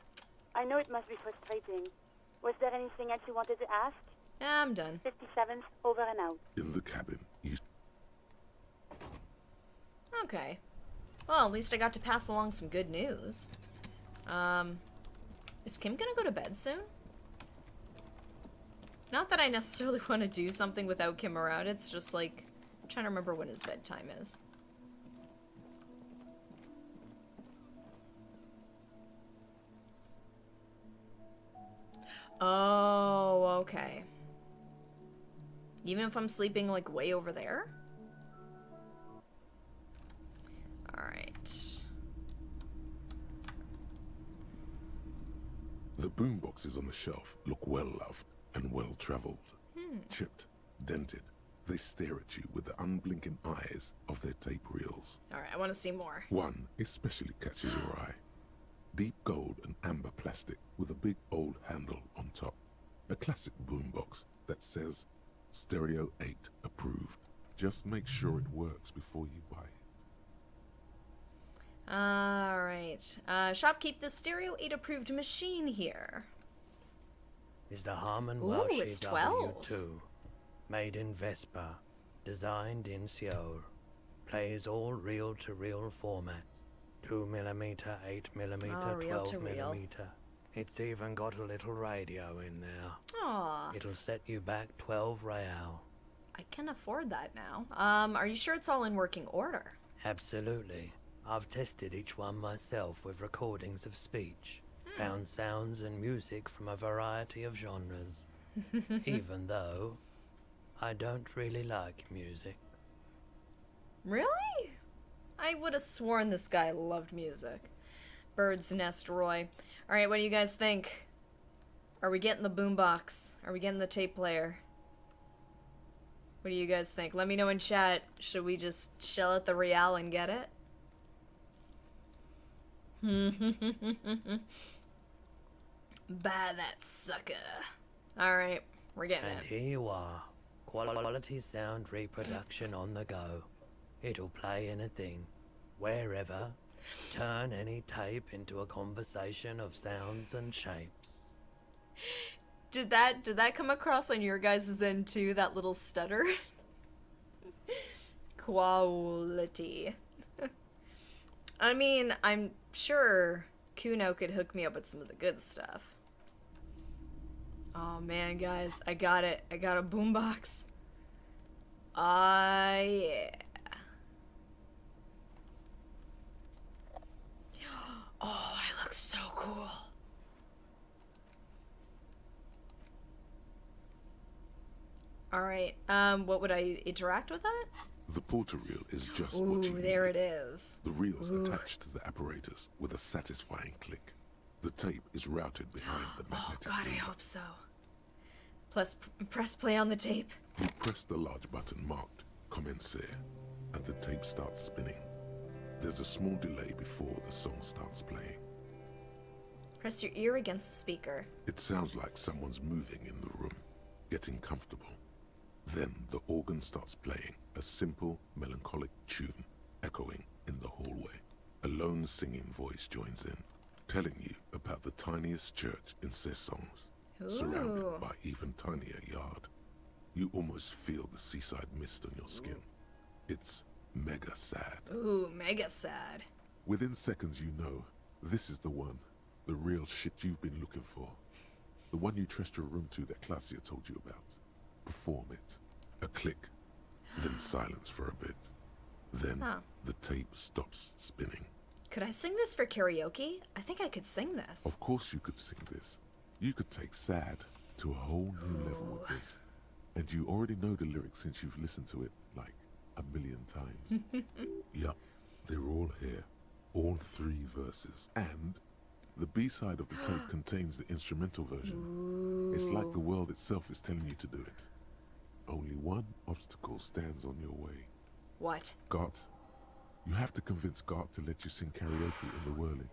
I know it must be frustrating. Was there anything else you wanted to ask? I'm done. 57th, over and out. In the cabin, you Okay. Well, at least I got to pass along some good news. Is Kim gonna go to bed soon? Not that I necessarily want to do something without Kim around, it's just like, I'm trying to remember when his bedtime is. Oh, okay. Even if I'm sleeping, like, way over there? Alright. The boomboxes on the shelf look well-loved and well-traveled. Chipped, dented, they stare at you with the unblinking eyes of their tape reels. Alright, I want to see more. One especially catches your eye. Deep gold and amber plastic with a big old handle on top. A classic boombox that says, Stereo 8 approved. Just make sure it works before you buy it. Alright. Shopkeep the Stereo 8 approved machine here. Is the Harman Ooh, Welsh it's 12. W2, made in Vespa, designed in Seoul, plays all reel-to-reel format, 2mm, 8mm, Oh, reel-to-reel. 12mm. It's even got a little radio in there. Aw, It'll set you back 12 real. I can afford that now. Are you sure it's all in working order? Absolutely. I've tested each one myself with recordings of speech. Found sounds and music from a variety of genres. Even though I don't really like music. Really? I would have sworn this guy loved music. Bird's Nest Roy. Alright, what do you guys think? Are we getting the boombox? Are we getting the tape player? What do you guys think? Let me know in chat. Should we just shell out the real and get it? Buy that sucker. Alright, we're getting And it. here you are. Quality sound reproduction on the go. It'll play anything, wherever. Turn any tape into a conversation of sounds and shapes. Did that come across on your guys' end too, that little stutter? Quality. I mean, I'm sure Kuno could hook me up with some of the good stuff. Oh man, guys, I got it. I got a boombox. Yeah. Oh, I look so cool. Alright, what would I interact with that? The porter reel is just Ooh, what you there need. it is. The reel's Ooh. attached to the apparatus with a satisfying click. The tape is routed behind the Oh magnetic god, I lever. hope so. Plus, press play on the tape. You press the large button marked Commencer, and the tape starts spinning. There's a small delay before the song starts playing. Press your ear against the speaker. It sounds like someone's moving in the room, getting comfortable. Then the organ starts playing a simple, melancholic tune, echoing in the hallway. A lone singing voice joins in, telling you about the tiniest church in Cessons, surrounded by even tinier yard. You almost feel the seaside mist on your skin. It's mega sad. Ooh, mega sad. Within seconds you know, this is the one, the real shit you've been looking for. The one you trust your room to that Claudia told you about. Perform it. A click, then silence for a bit. Then the tape stops spinning. Could I sing this for karaoke? I think I could sing this. Of course you could sing this. You could take sad to a whole new level with this. And you already know the lyrics since you've listened to it like a million times. Yup, they're all here. All 3 verses. And the B-side of the tape contains the instrumental version. It's like the world itself is telling you to do it. Only one obstacle stands on your way. What? Gart. You have to convince Gart to let you sing karaoke in the whirling.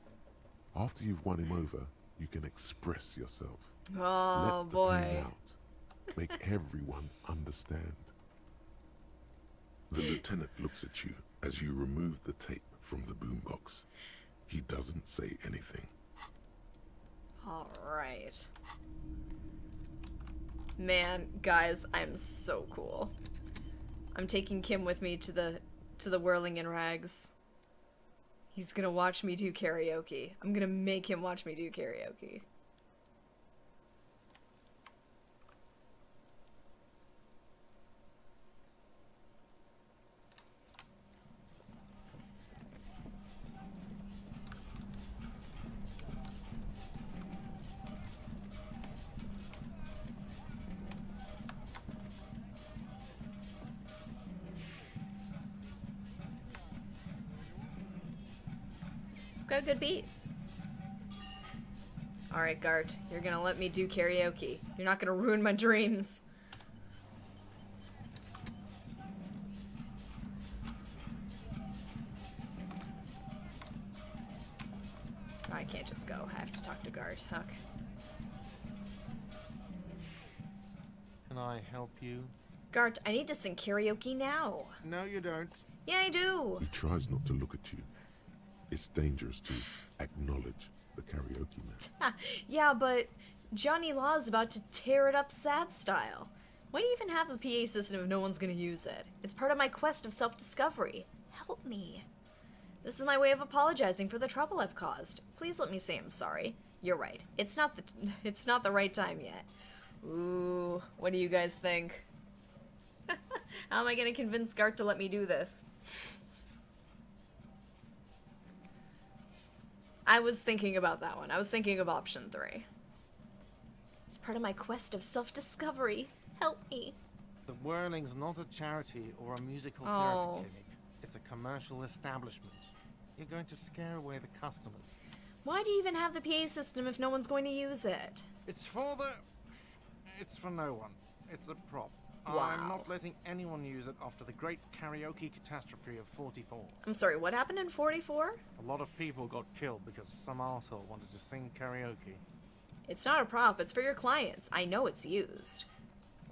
After you've won him over, you can express yourself. Oh, let the boy. pain out. Make everyone understand. The lieutenant looks at you as you remove the tape from the boombox. He doesn't say anything. All right. Man, guys, I'm so cool. I'm taking Kim with me to the Whirling in Rags. He's gonna watch me do karaoke. I'm gonna make him watch me do karaoke. It's got a good beat. Alright, Gart, you're gonna let me do karaoke. You're not gonna ruin my dreams. I can't just go. I have to talk to Gart. Huck. Can I help you? Gart, I need to sing karaoke now. No, you don't. Yeah, I do. He tries not to look at you. It's dangerous to acknowledge the karaoke man. Yeah, but Johnny Law's about to tear it up sad style. Why do you even have a PA system if no one's gonna use it? It's part of my quest of self-discovery. Help me. This is my way of apologizing for the trouble I've caused. Please let me say I'm sorry. You're right. It's not the right time yet. Ooh, what do you guys think? How am I gonna convince Gart to let me do this? I was thinking about that one. I was thinking of option 3. It's part of my quest of self-discovery. Help me. The Whirling's not a charity or a musical Oh. therapy clinic. It's a commercial establishment. You're going to scare away the customers. Why do you even have the PA system if no one's going to use it? It's for no one. It's a prop. I'm not letting anyone use it after the great karaoke catastrophe of 44. I'm sorry, what happened in 44? A lot of people got killed because some arsehole wanted to sing karaoke. It's not a prop, it's for your clients. I know it's used.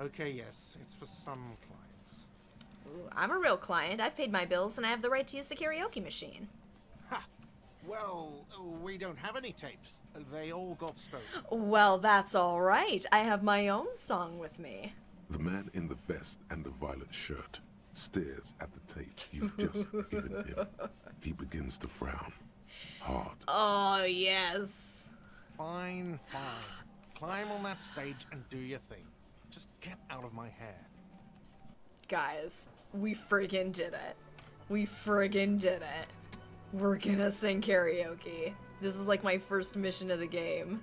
Okay, yes, it's for some clients. Ooh, I'm a real client. I've paid my bills and I have the right to use the karaoke machine. Ha! Well, we don't have any tapes. They all got stolen. Well, that's all right. I have my own song with me. The man in the vest and the violet shirt stares at the tape you've just given him. He begins to frown. Hard. Oh, yes. Fine, fine. Climb on that stage and do your thing. Just get out of my hair. Guys, we friggin' did it. We friggin' did it. We're gonna sing karaoke. This is like my first mission of the game.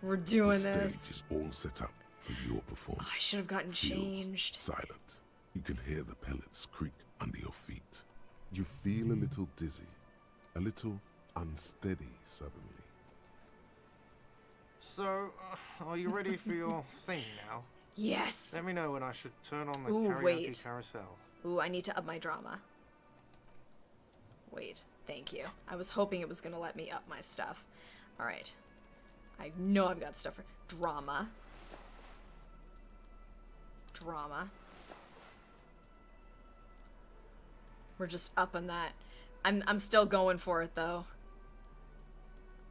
We're doing the this. stage is all set up for your performance. I should have gotten changed. Silent. You can hear the pellets creak under your feet. You feel a little dizzy, a little unsteady suddenly. So, are you ready for your thing now? Yes. Let me know when I should turn on the Ooh, karaoke wait. carousel. Ooh, I need to up my drama. Wait, thank you. I was hoping it was gonna let me up my stuff. Alright. I know I've got stuff for drama. Drama. We're just upping that. I'm still going for it though.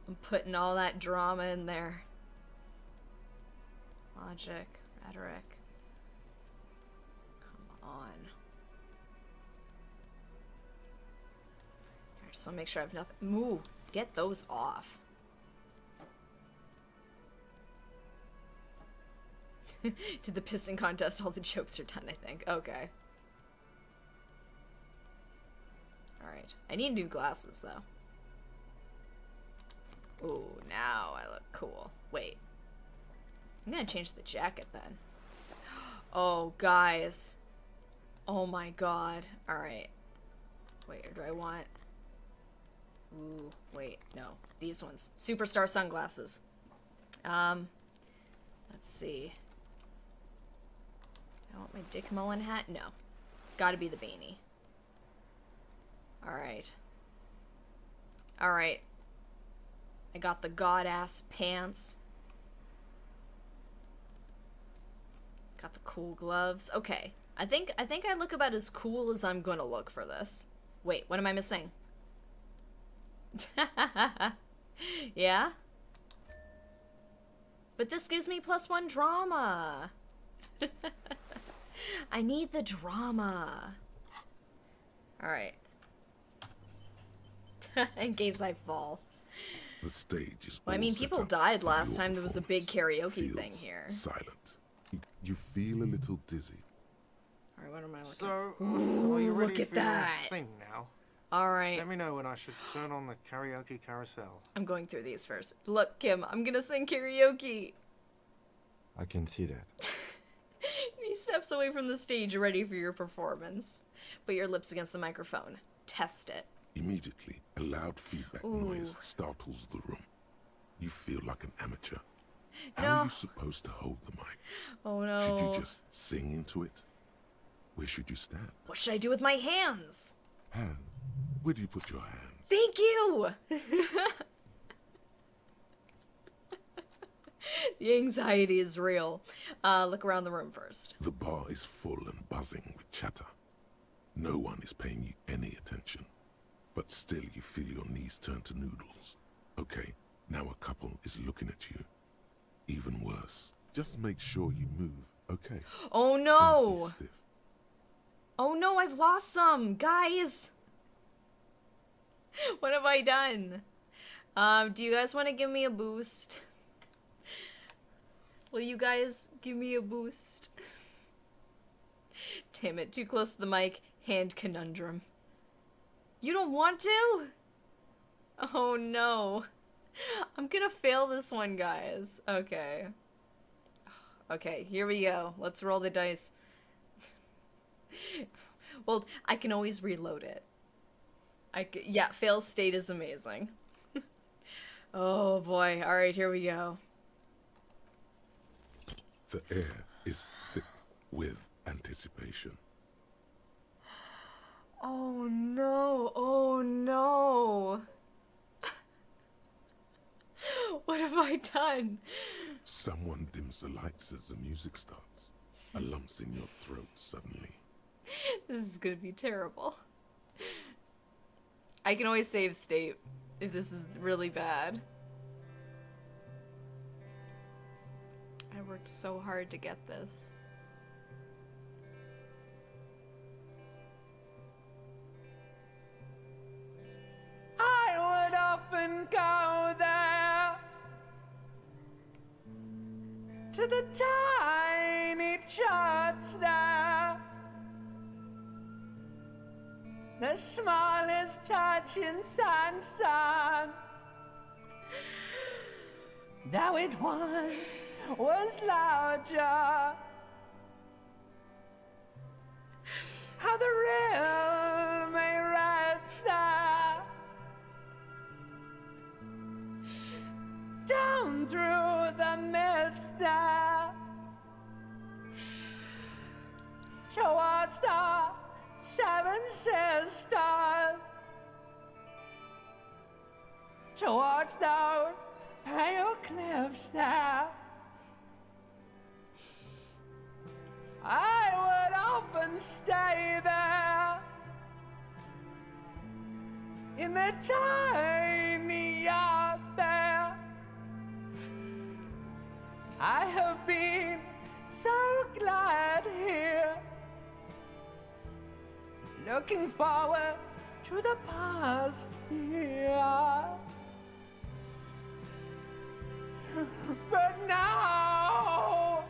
I'm putting all that drama in there. Logic, rhetoric. Come on. I just want to make sure I have nothing. Moo! Get those off. To the pissing contest, all the jokes are done, I think. Okay. Alright. I need new glasses, though. Ooh, now I look cool. Wait. I'm gonna change the jacket, then. Oh, guys. Oh my god. Alright. Wait, or do I want... Ooh, wait, no. These ones. Superstar sunglasses. Let's see. I want my Dick Mullen hat? No. Gotta be the beanie. Alright. Alright. I got the god-ass pants. Got the cool gloves. Okay. I think I look about as cool as I'm gonna look for this. Wait, what am I missing? Yeah? But this gives me +1 drama. I need the drama. Alright. In case I fall. The stage is Well, I mean, people died last time there was a big karaoke thing here. Silent. You feel a little dizzy. Alright, what am I looking So, Ooh, are you ready look at for your that. thing now? Alright. Let me know when I should turn on the karaoke carousel. I'm going through these first. Look, Kim, I'm gonna sing karaoke. I can see that. He steps away from the stage ready for your performance. Put your lips against the microphone. Test it. Immediately, a loud feedback noise startles the room. You feel like an amateur. How are you supposed to hold the mic? Oh no. Should you just sing into it? Where should you stand? What should I do with my hands? Hands? Where do you put your hands? Thank you! The anxiety is real. Look around the room first. The bar is full and buzzing with chatter. No one is paying you any attention. But still you feel your knees turn to noodles. Okay, now a couple is looking at you. Even worse, just make sure you move, okay? Oh Don't no! be stiff. Oh no, I've lost some! Guys! What have I done? Do you guys want to give me a boost? Will you guys give me a boost? Damn it, too close to the mic. Hand conundrum. You don't want to? Oh no. I'm gonna fail this one, guys. Okay. Okay, here we go. Let's roll the dice. Well, I can always reload it. Yeah, fail state is amazing. Oh boy. Alright, here we go. The air is thick with Anticipation. Oh no, oh no. What have I done? Someone dims the lights as the music starts. A lump's in your throat suddenly. This is gonna be terrible. I can always save state if this is really bad. I worked so hard to get this. I would often go there to the tiny church there, the smallest church in Sanson. Though it once was larger, how the real may rest there, down through the mist there, towards the Seven Sisters, towards those pale cliffs there. I would often stay there in the tiny yard there. I have been so glad here, looking forward to the past here. But now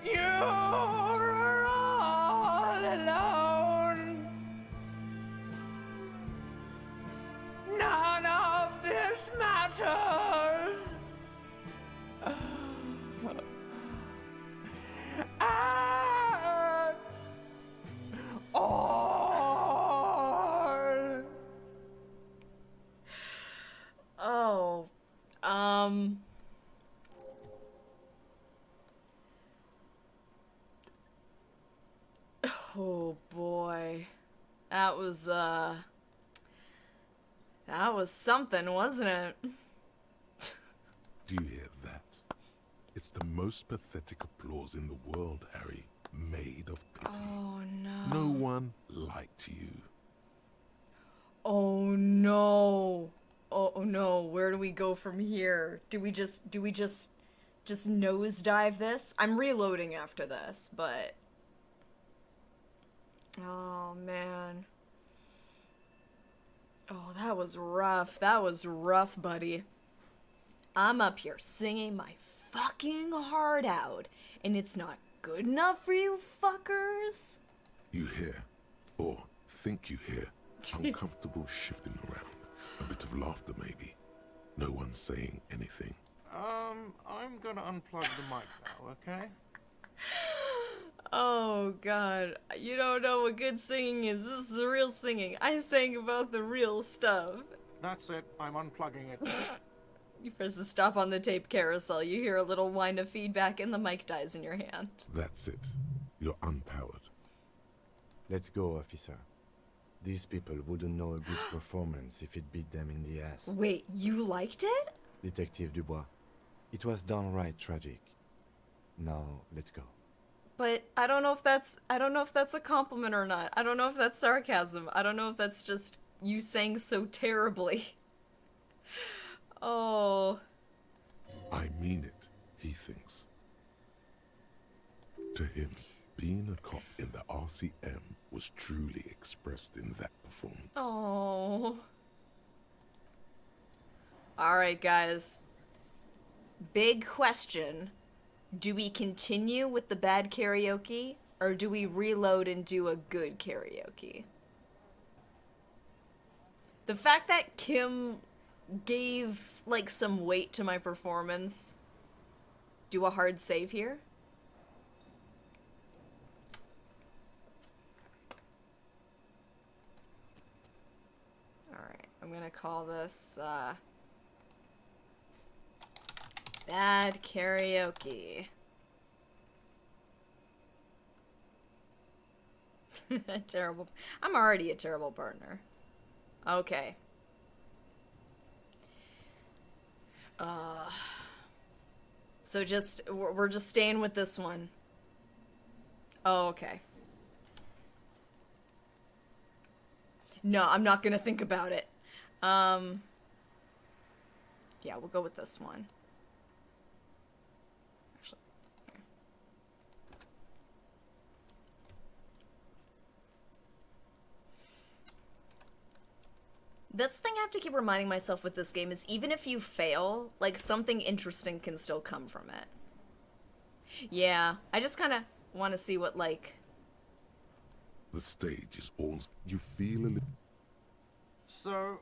you're all alone. None of this matters. At all. Oh, oh boy. That was something, wasn't it? Do you hear that? It's the most pathetic applause in the world, Harry. Made of pity. Oh no. No one liked you. Oh no. Oh no, where do we go from here? Do we just nosedive this? I'm reloading after this, but oh man. Oh, that was rough. That was rough, buddy. I'm up here singing my fucking heart out, and it's not good enough for you fuckers? You hear, or think you hear, uncomfortable shifting around. A bit of laughter, maybe. No one's saying anything. I'm gonna unplug the mic now, okay? Oh god, you don't know what good singing is. This is real singing. I sang about the real stuff. That's it, I'm unplugging it. You press the stop on the tape carousel, you hear a little whine of feedback and the mic dies in your hand. That's it. You're unpowered. Let's go, officer. These people wouldn't know a good performance if it beat them in the ass. Wait, you liked it? Detective Dubois, it was downright tragic. Now, let's go. But I don't know if that's a compliment or not. I don't know if that's sarcasm. I don't know if that's just you sang so terribly. Oh. I mean it, he thinks. To him, being a cop in the RCM was truly expressed in that performance. Oh. Alright, guys. Big question. Do we continue with the bad karaoke, or do we reload and do a good karaoke? The fact that Kim gave, like, some weight to my performance. Do a hard save here? Alright, I'm gonna call this, bad karaoke. Terrible. I'm already a terrible partner. Okay. So we're just staying with this one. Oh, okay. No, I'm not gonna think about it. Yeah, we'll go with this one. Actually, here. That's the thing I have to keep reminding myself with this game is even if you fail, like, something interesting can still come from it. Yeah, I just kind of want to see what, like... The stage is all... You feel a little... So,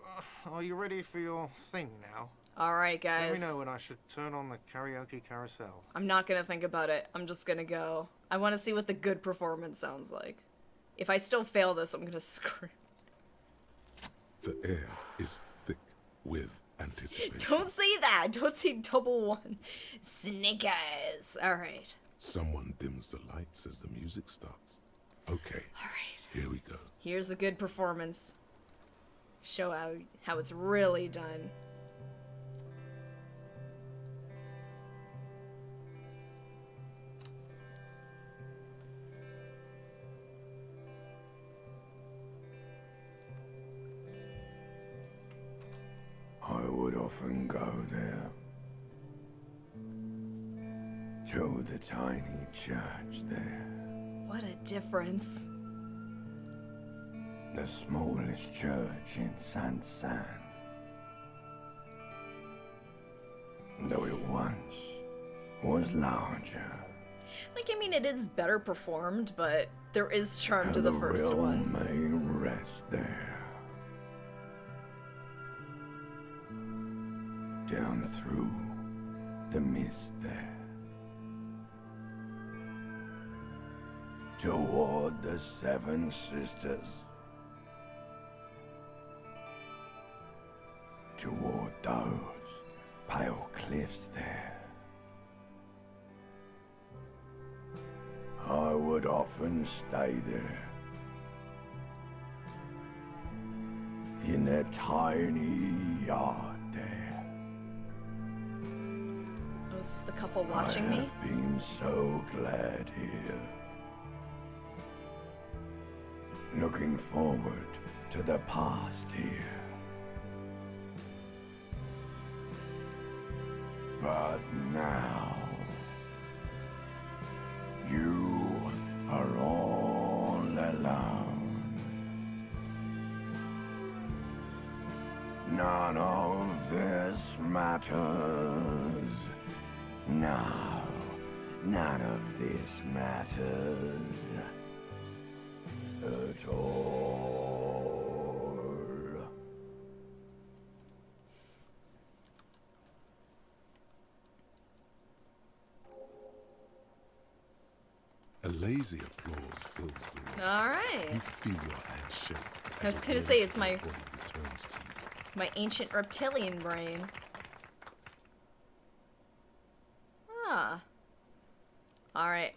are you ready for your thing now? Alright, guys. Let me know when I should turn on the karaoke carousel. I'm not gonna think about it. I'm just gonna go. I want to see what the good performance sounds like. If I still fail this, I'm gonna scream. The air is thick with anticipation. Don't say that! Don't say double one. Snake eyes. Alright. Someone dims the lights as the music starts. Okay. Alright. Here we go. Here's a good performance. Show how it's really done. I would often go there, to the tiny church there. What a difference. The smallest church in San. Though it once was larger. Like, I mean, it is better performed, but there is charm to the And first real one. may rest there. Down through the mist there. Toward the Seven Sisters. Toward those pale cliffs there. I would often stay there. In that tiny yard there. Oh, is this the couple watching I me? have been so glad here. Looking forward to the past here. But now, you are all alone. None of this matters. No, none of this matters at all. A lazy applause fills the room. Alright. You feel your hand shake. I was gonna say, it's my ancient reptilian brain. Ah. Alright.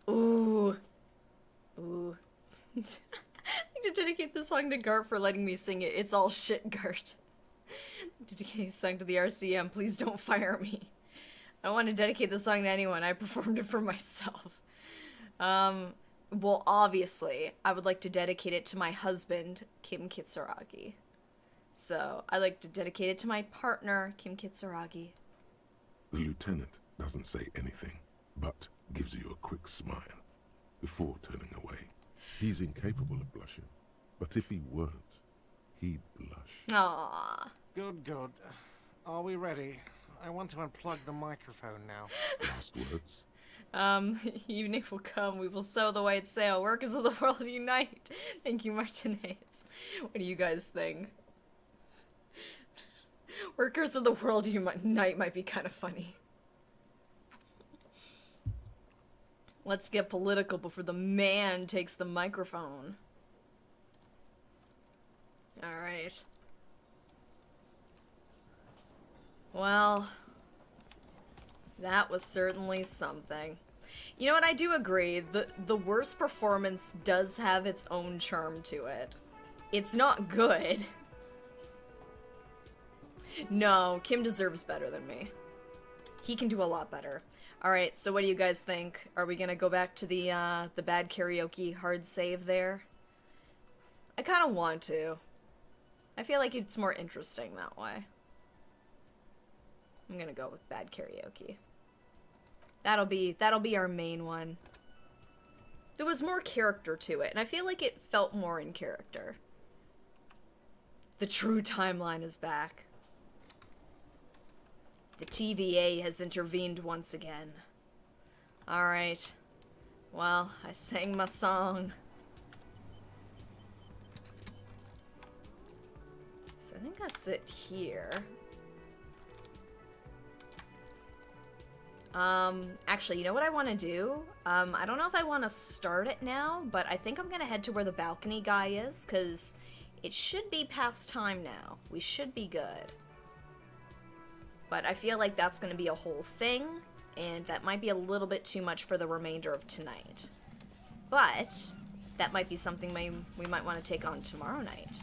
Ooh. Ooh. I need to dedicate this song to Gart for letting me sing it. It's all shit, Gart. Dedicate this song to the RCM. Please don't fire me. I don't want to dedicate this song to anyone. I performed it for myself. Well, obviously, I would like to dedicate it to my husband, Kim Kitsuragi. So, I like to dedicate it to my partner, Kim Kitsuragi. The lieutenant doesn't say anything, but gives you a quick smile before turning away. He's incapable of blushing, but if he weren't, he'd blush. Aww. Good, good. Are we ready? I want to unplug the microphone now. Last words. Evening will come, we will sow the white sail, workers of the world unite. Thank you, Martinez. What do you guys think? Workers of the world unite might be kind of funny. Let's get political before the man takes the microphone. Alright. Well, that was certainly something. You know what, I do agree. The worst performance does have its own charm to it. It's not good. No, Kim deserves better than me. He can do a lot better. Alright, so what do you guys think? Are we gonna go back to the bad karaoke hard save there? I kinda want to. I feel like it's more interesting that way. I'm gonna go with bad karaoke. That'll be our main one. There was more character to it, and I feel like it felt more in character. The true timeline is back. The TVA has intervened once again. Alright. Well, I sang my song. So I think that's it here. Actually, you know what I want to do? I don't know if I want to start it now, but I think I'm gonna head to where the balcony guy is, because it should be past time now. We should be good. But I feel like that's gonna be a whole thing, and that might be a little bit too much for the remainder of tonight. But that might be something we might want to take on tomorrow night.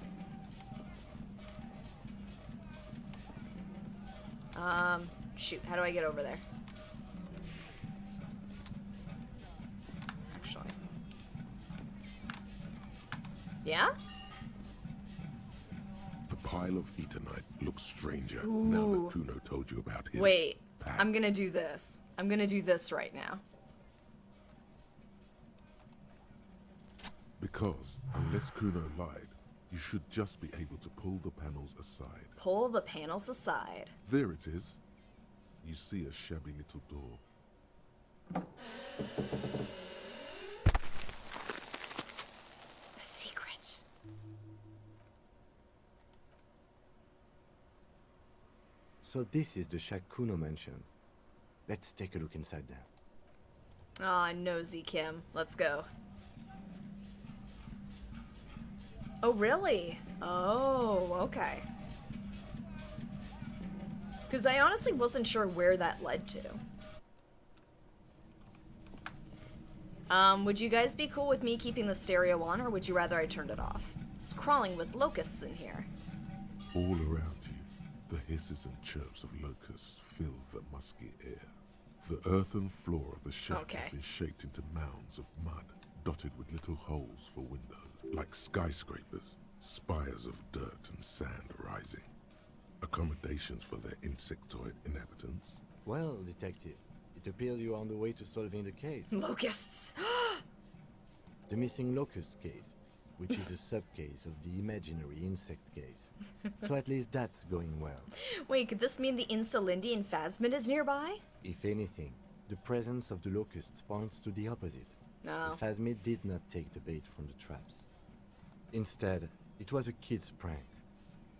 Shoot, how do I get over there? Actually. Yeah? The pile of Eternite looks stranger now that Kuno told you about his Wait, pack. I'm gonna do this. I'm gonna do this right now. Because, unless Kuno lied, you should just be able to pull the panels aside. Pull the panels aside. There it is. You see a shabby little door. A secret. So this is the Shakuno Mansion. Let's take a look inside there. Aw, nosy Kim. Let's go. Oh, really? Oh, okay. Because I honestly wasn't sure where that led to. Would you guys be cool with me keeping the stereo on, or would you rather I turned it off? It's crawling with locusts in here. All around you, the hisses and chirps of locusts fill the musky air. The earthen floor of the shack has been shaped into mounds of mud, dotted with little holes for windows, like skyscrapers, spires of dirt and sand rising. Accommodations for their insectoid inhabitants. Well, detective, it appears you are on the way to solving the case. Locusts! The missing locust case, which is a sub-case of the imaginary insect case. So at least that's going well. Wait, could this mean the Insulindian Phasmid is nearby? If anything, the presence of the locusts points to the opposite. No. The Phasmid did not take the bait from the traps. Instead, it was a kid's prank.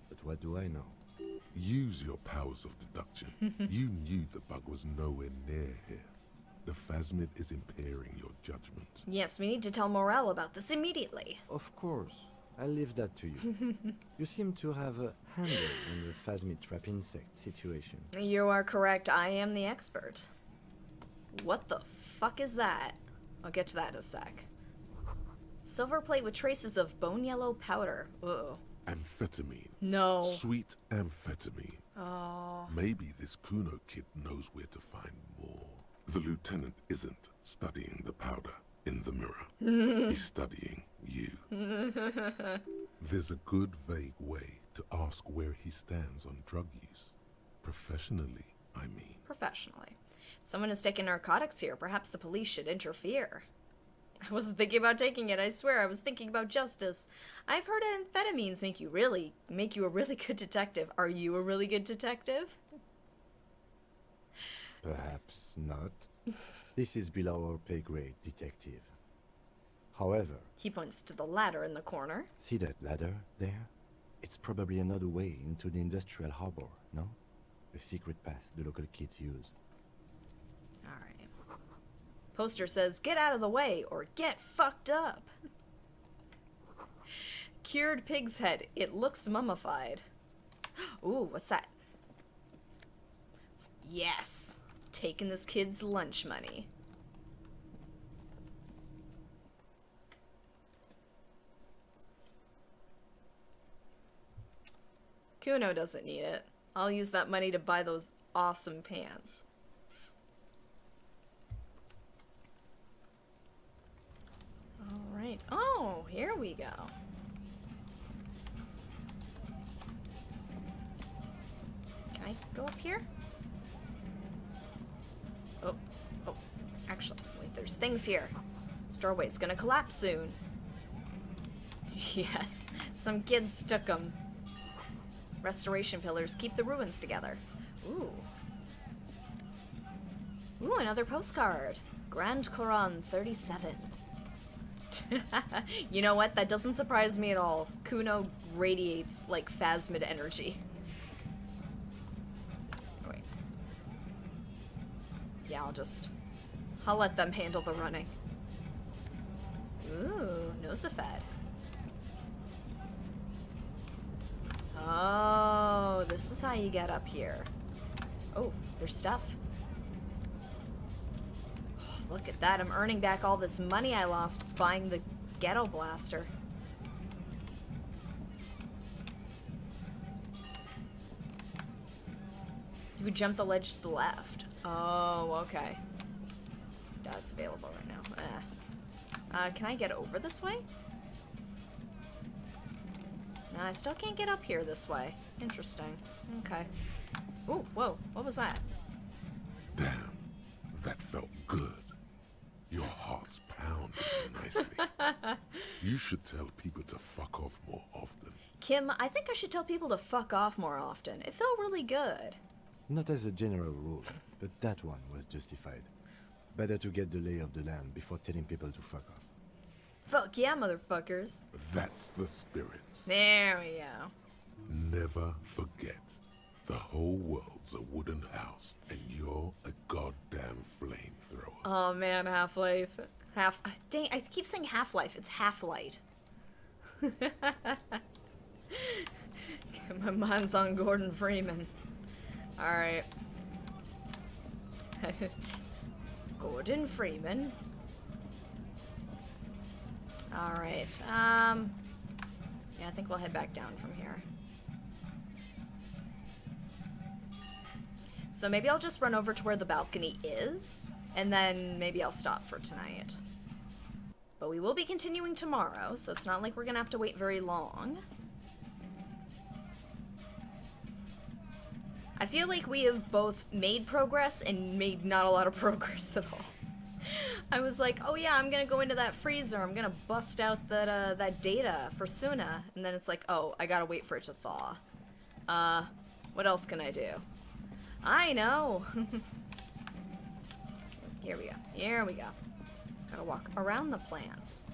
But what do I know? Use your powers of deduction. You knew the bug was nowhere near here. The Phasmid is impairing your judgment. Yes, we need to tell Morel about this immediately. Of course. I'll leave that to you. You seem to have a handle on the Phasmid trap insect situation. You are correct. I am the expert. What the fuck is that? I'll get to that in a sec. Silver plate with traces of bone yellow powder. Uh-oh. Amphetamine. No. Sweet amphetamine. Oh. Maybe this Kuno kid knows where to find more. The lieutenant isn't studying the powder in the mirror. He's studying you. There's a good vague way to ask where he stands on drug use. Professionally, I mean. Professionally. Someone has taken narcotics here. Perhaps the police should interfere. I wasn't thinking about taking it, I swear. I was thinking about justice. I've heard amphetamines make you a really good detective. Are you a really good detective? Perhaps not. This is below our pay grade, detective. However... He points to the ladder in the corner. See that ladder there? It's probably another way into the industrial harbor, no? A secret path the local kids use. Alright. Poster says, get out of the way or get fucked up. Cured pig's head. It looks mummified. Ooh, what's that? Yes. Taking this kid's lunch money. Kuno doesn't need it. I'll use that money to buy those awesome pants. Alright. Oh, here we go. Can I go up here? Oh. Oh. Actually, wait, there's things here. This doorway's gonna collapse soon. Yes, some kids stuck them. Restoration pillars keep the ruins together. Ooh. Ooh, another postcard. Grand Koran 37. You know what? That doesn't surprise me at all. Kuno radiates like phasmid energy. Oh, wait. Yeah, I'll let them handle the running. Ooh, Nosafed. Oh, this is how you get up here. Oh, there's stuff. Oh, look at that. I'm earning back all this money I lost buying the ghetto blaster. You would jump the ledge to the left. Oh, okay. That's available right now. Can I get over this way? No, I still can't get up here this way. Interesting. Okay. Ooh, whoa, what was that? Damn, that felt good. Your heart's pounding nicely. You should tell people to fuck off more often. Kim, I think I should tell people to fuck off more often. It felt really good. Not as a general rule, but that one was justified. Better to get the lay of the land before telling people to fuck off. Fuck yeah, motherfuckers. That's the spirit. There we go. Never forget, the whole world's a wooden house, and you're a goddamn flamethrower. Oh man, Half-Life. Dang, I keep saying Half-Life. It's Half-Light. My mind's on Gordon Freeman. Alright. Gordon Freeman. Alright, yeah, I think we'll head back down from here. So maybe I'll just run over to where the balcony is, and then maybe I'll stop for tonight. But we will be continuing tomorrow, so it's not like we're gonna have to wait very long. I feel like we have both made progress and made not a lot of progress at all. I was like, oh yeah, I'm gonna go into that freezer, I'm gonna bust out that data for Suna, and then it's like, oh, I gotta wait for it to thaw. What else can I do? I know! Here we go, here we go. Gotta walk around the plants.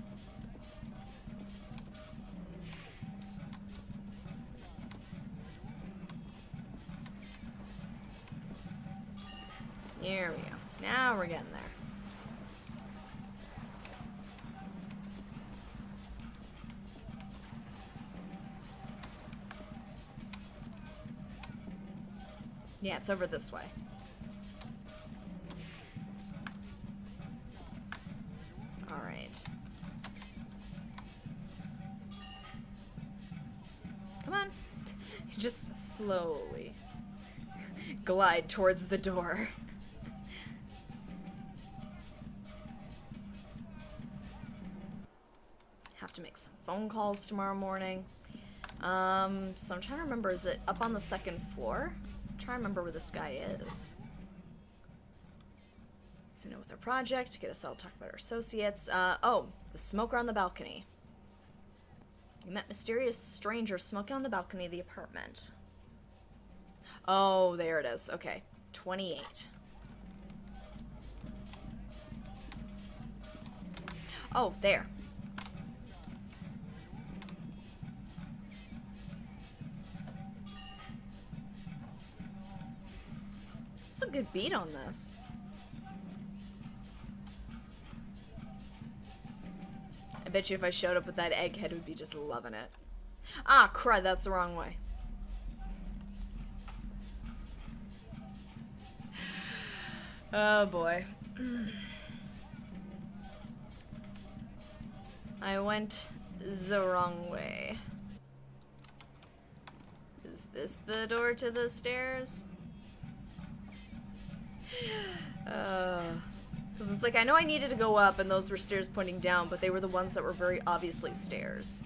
Here we go, now we're getting there. Yeah, it's over this way. Alright. Come on. Just slowly glide towards the door. Have to make some phone calls tomorrow morning. So I'm trying to remember, is it up on the second floor? Try to remember where this guy is. So know with our project, get us all to talk about our associates. Oh, the smoker on the balcony. You met mysterious stranger smoking on the balcony of the apartment. Oh, there it is. Okay, 28. Oh, there. That's a good beat on this. I bet you if I showed up with that egghead, would be just loving it. Ah, crud, that's the wrong way. Oh boy. I went the wrong way. Is this the door to the stairs? Because it's like, I know I needed to go up and those were stairs pointing down, but they were the ones that were very obviously stairs.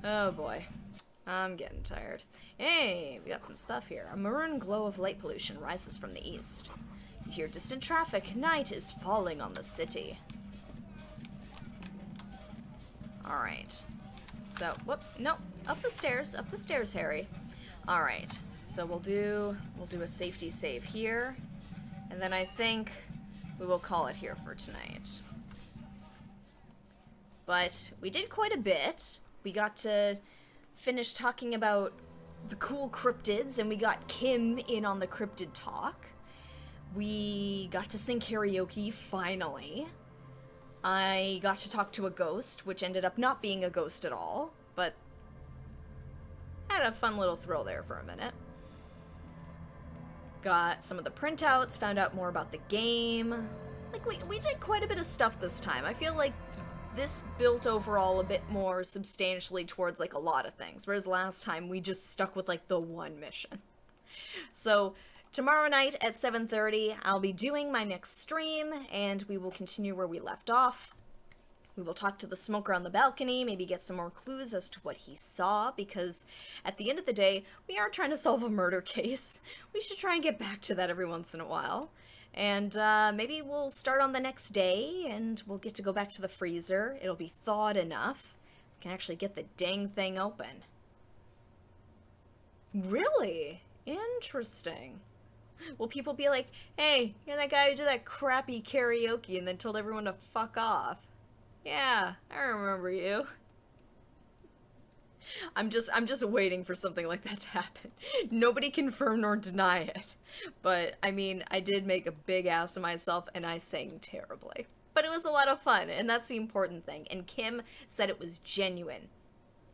Oh boy. I'm getting tired. Hey, we got some stuff here. A maroon glow of light pollution rises from the east. You hear distant traffic. Night is falling on the city. Alright. So, whoop, no, up the stairs, Harry. Alright, so we'll do a safety save here, and then I think we will call it here for tonight. But we did quite a bit. We got to finish talking about the cool cryptids, and we got Kim in on the cryptid talk. We got to sing karaoke, finally. I got to talk to a ghost, which ended up not being a ghost at all, but had a fun little thrill there for a minute. Got some of the printouts, found out more about the game. Like, we did quite a bit of stuff this time. I feel like this built overall a bit more substantially towards, like, a lot of things, whereas last time we just stuck with, like, the one mission. So, tomorrow night at 7:30, I'll be doing my next stream, and we will continue where we left off. We will talk to the smoker on the balcony, maybe get some more clues as to what he saw, because at the end of the day, we are trying to solve a murder case. We should try and get back to that every once in a while. And maybe we'll start on the next day, and we'll get to go back to the freezer. It'll be thawed enough. We can actually get the dang thing open. Really? Interesting. Will people be like, hey, you're that guy who did that crappy karaoke and then told everyone to fuck off? Yeah, I remember you. I'm just waiting for something like that to happen. Nobody confirm nor deny it. But, I mean, I did make a big ass of myself and I sang terribly. But it was a lot of fun, and that's the important thing. And Kim said it was genuine.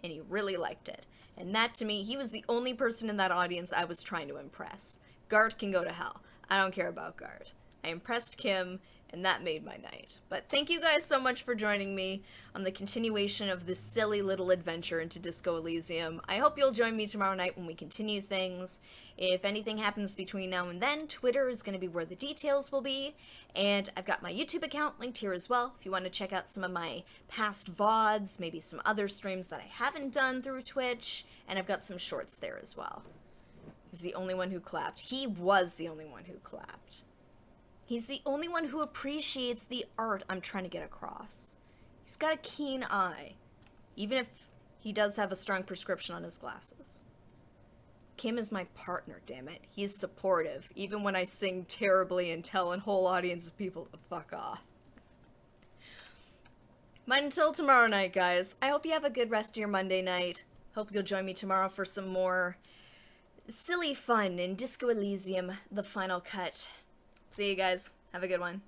And he really liked it. And that, to me, he was the only person in that audience I was trying to impress. Gart can go to hell. I don't care about Gart. I impressed Kim, and that made my night. But thank you guys so much for joining me on the continuation of this silly little adventure into Disco Elysium. I hope you'll join me tomorrow night when we continue things. If anything happens between now and then, Twitter is going to be where the details will be. And I've got my YouTube account linked here as well, if you want to check out some of my past VODs, maybe some other streams that I haven't done through Twitch, and I've got some shorts there as well. He's the only one who clapped. He was the only one who clapped. He's the only one who appreciates the art I'm trying to get across. He's got a keen eye, even if he does have a strong prescription on his glasses. Kim is my partner, damn it. He's supportive, even when I sing terribly and tell a whole audience of people to fuck off. But until tomorrow night, guys, I hope you have a good rest of your Monday night. Hope you'll join me tomorrow for some more silly fun in Disco Elysium, the final cut. See you guys. Have a good one.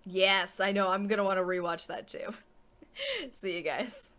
Yes, I know. I'm gonna want to rewatch that too. See you guys.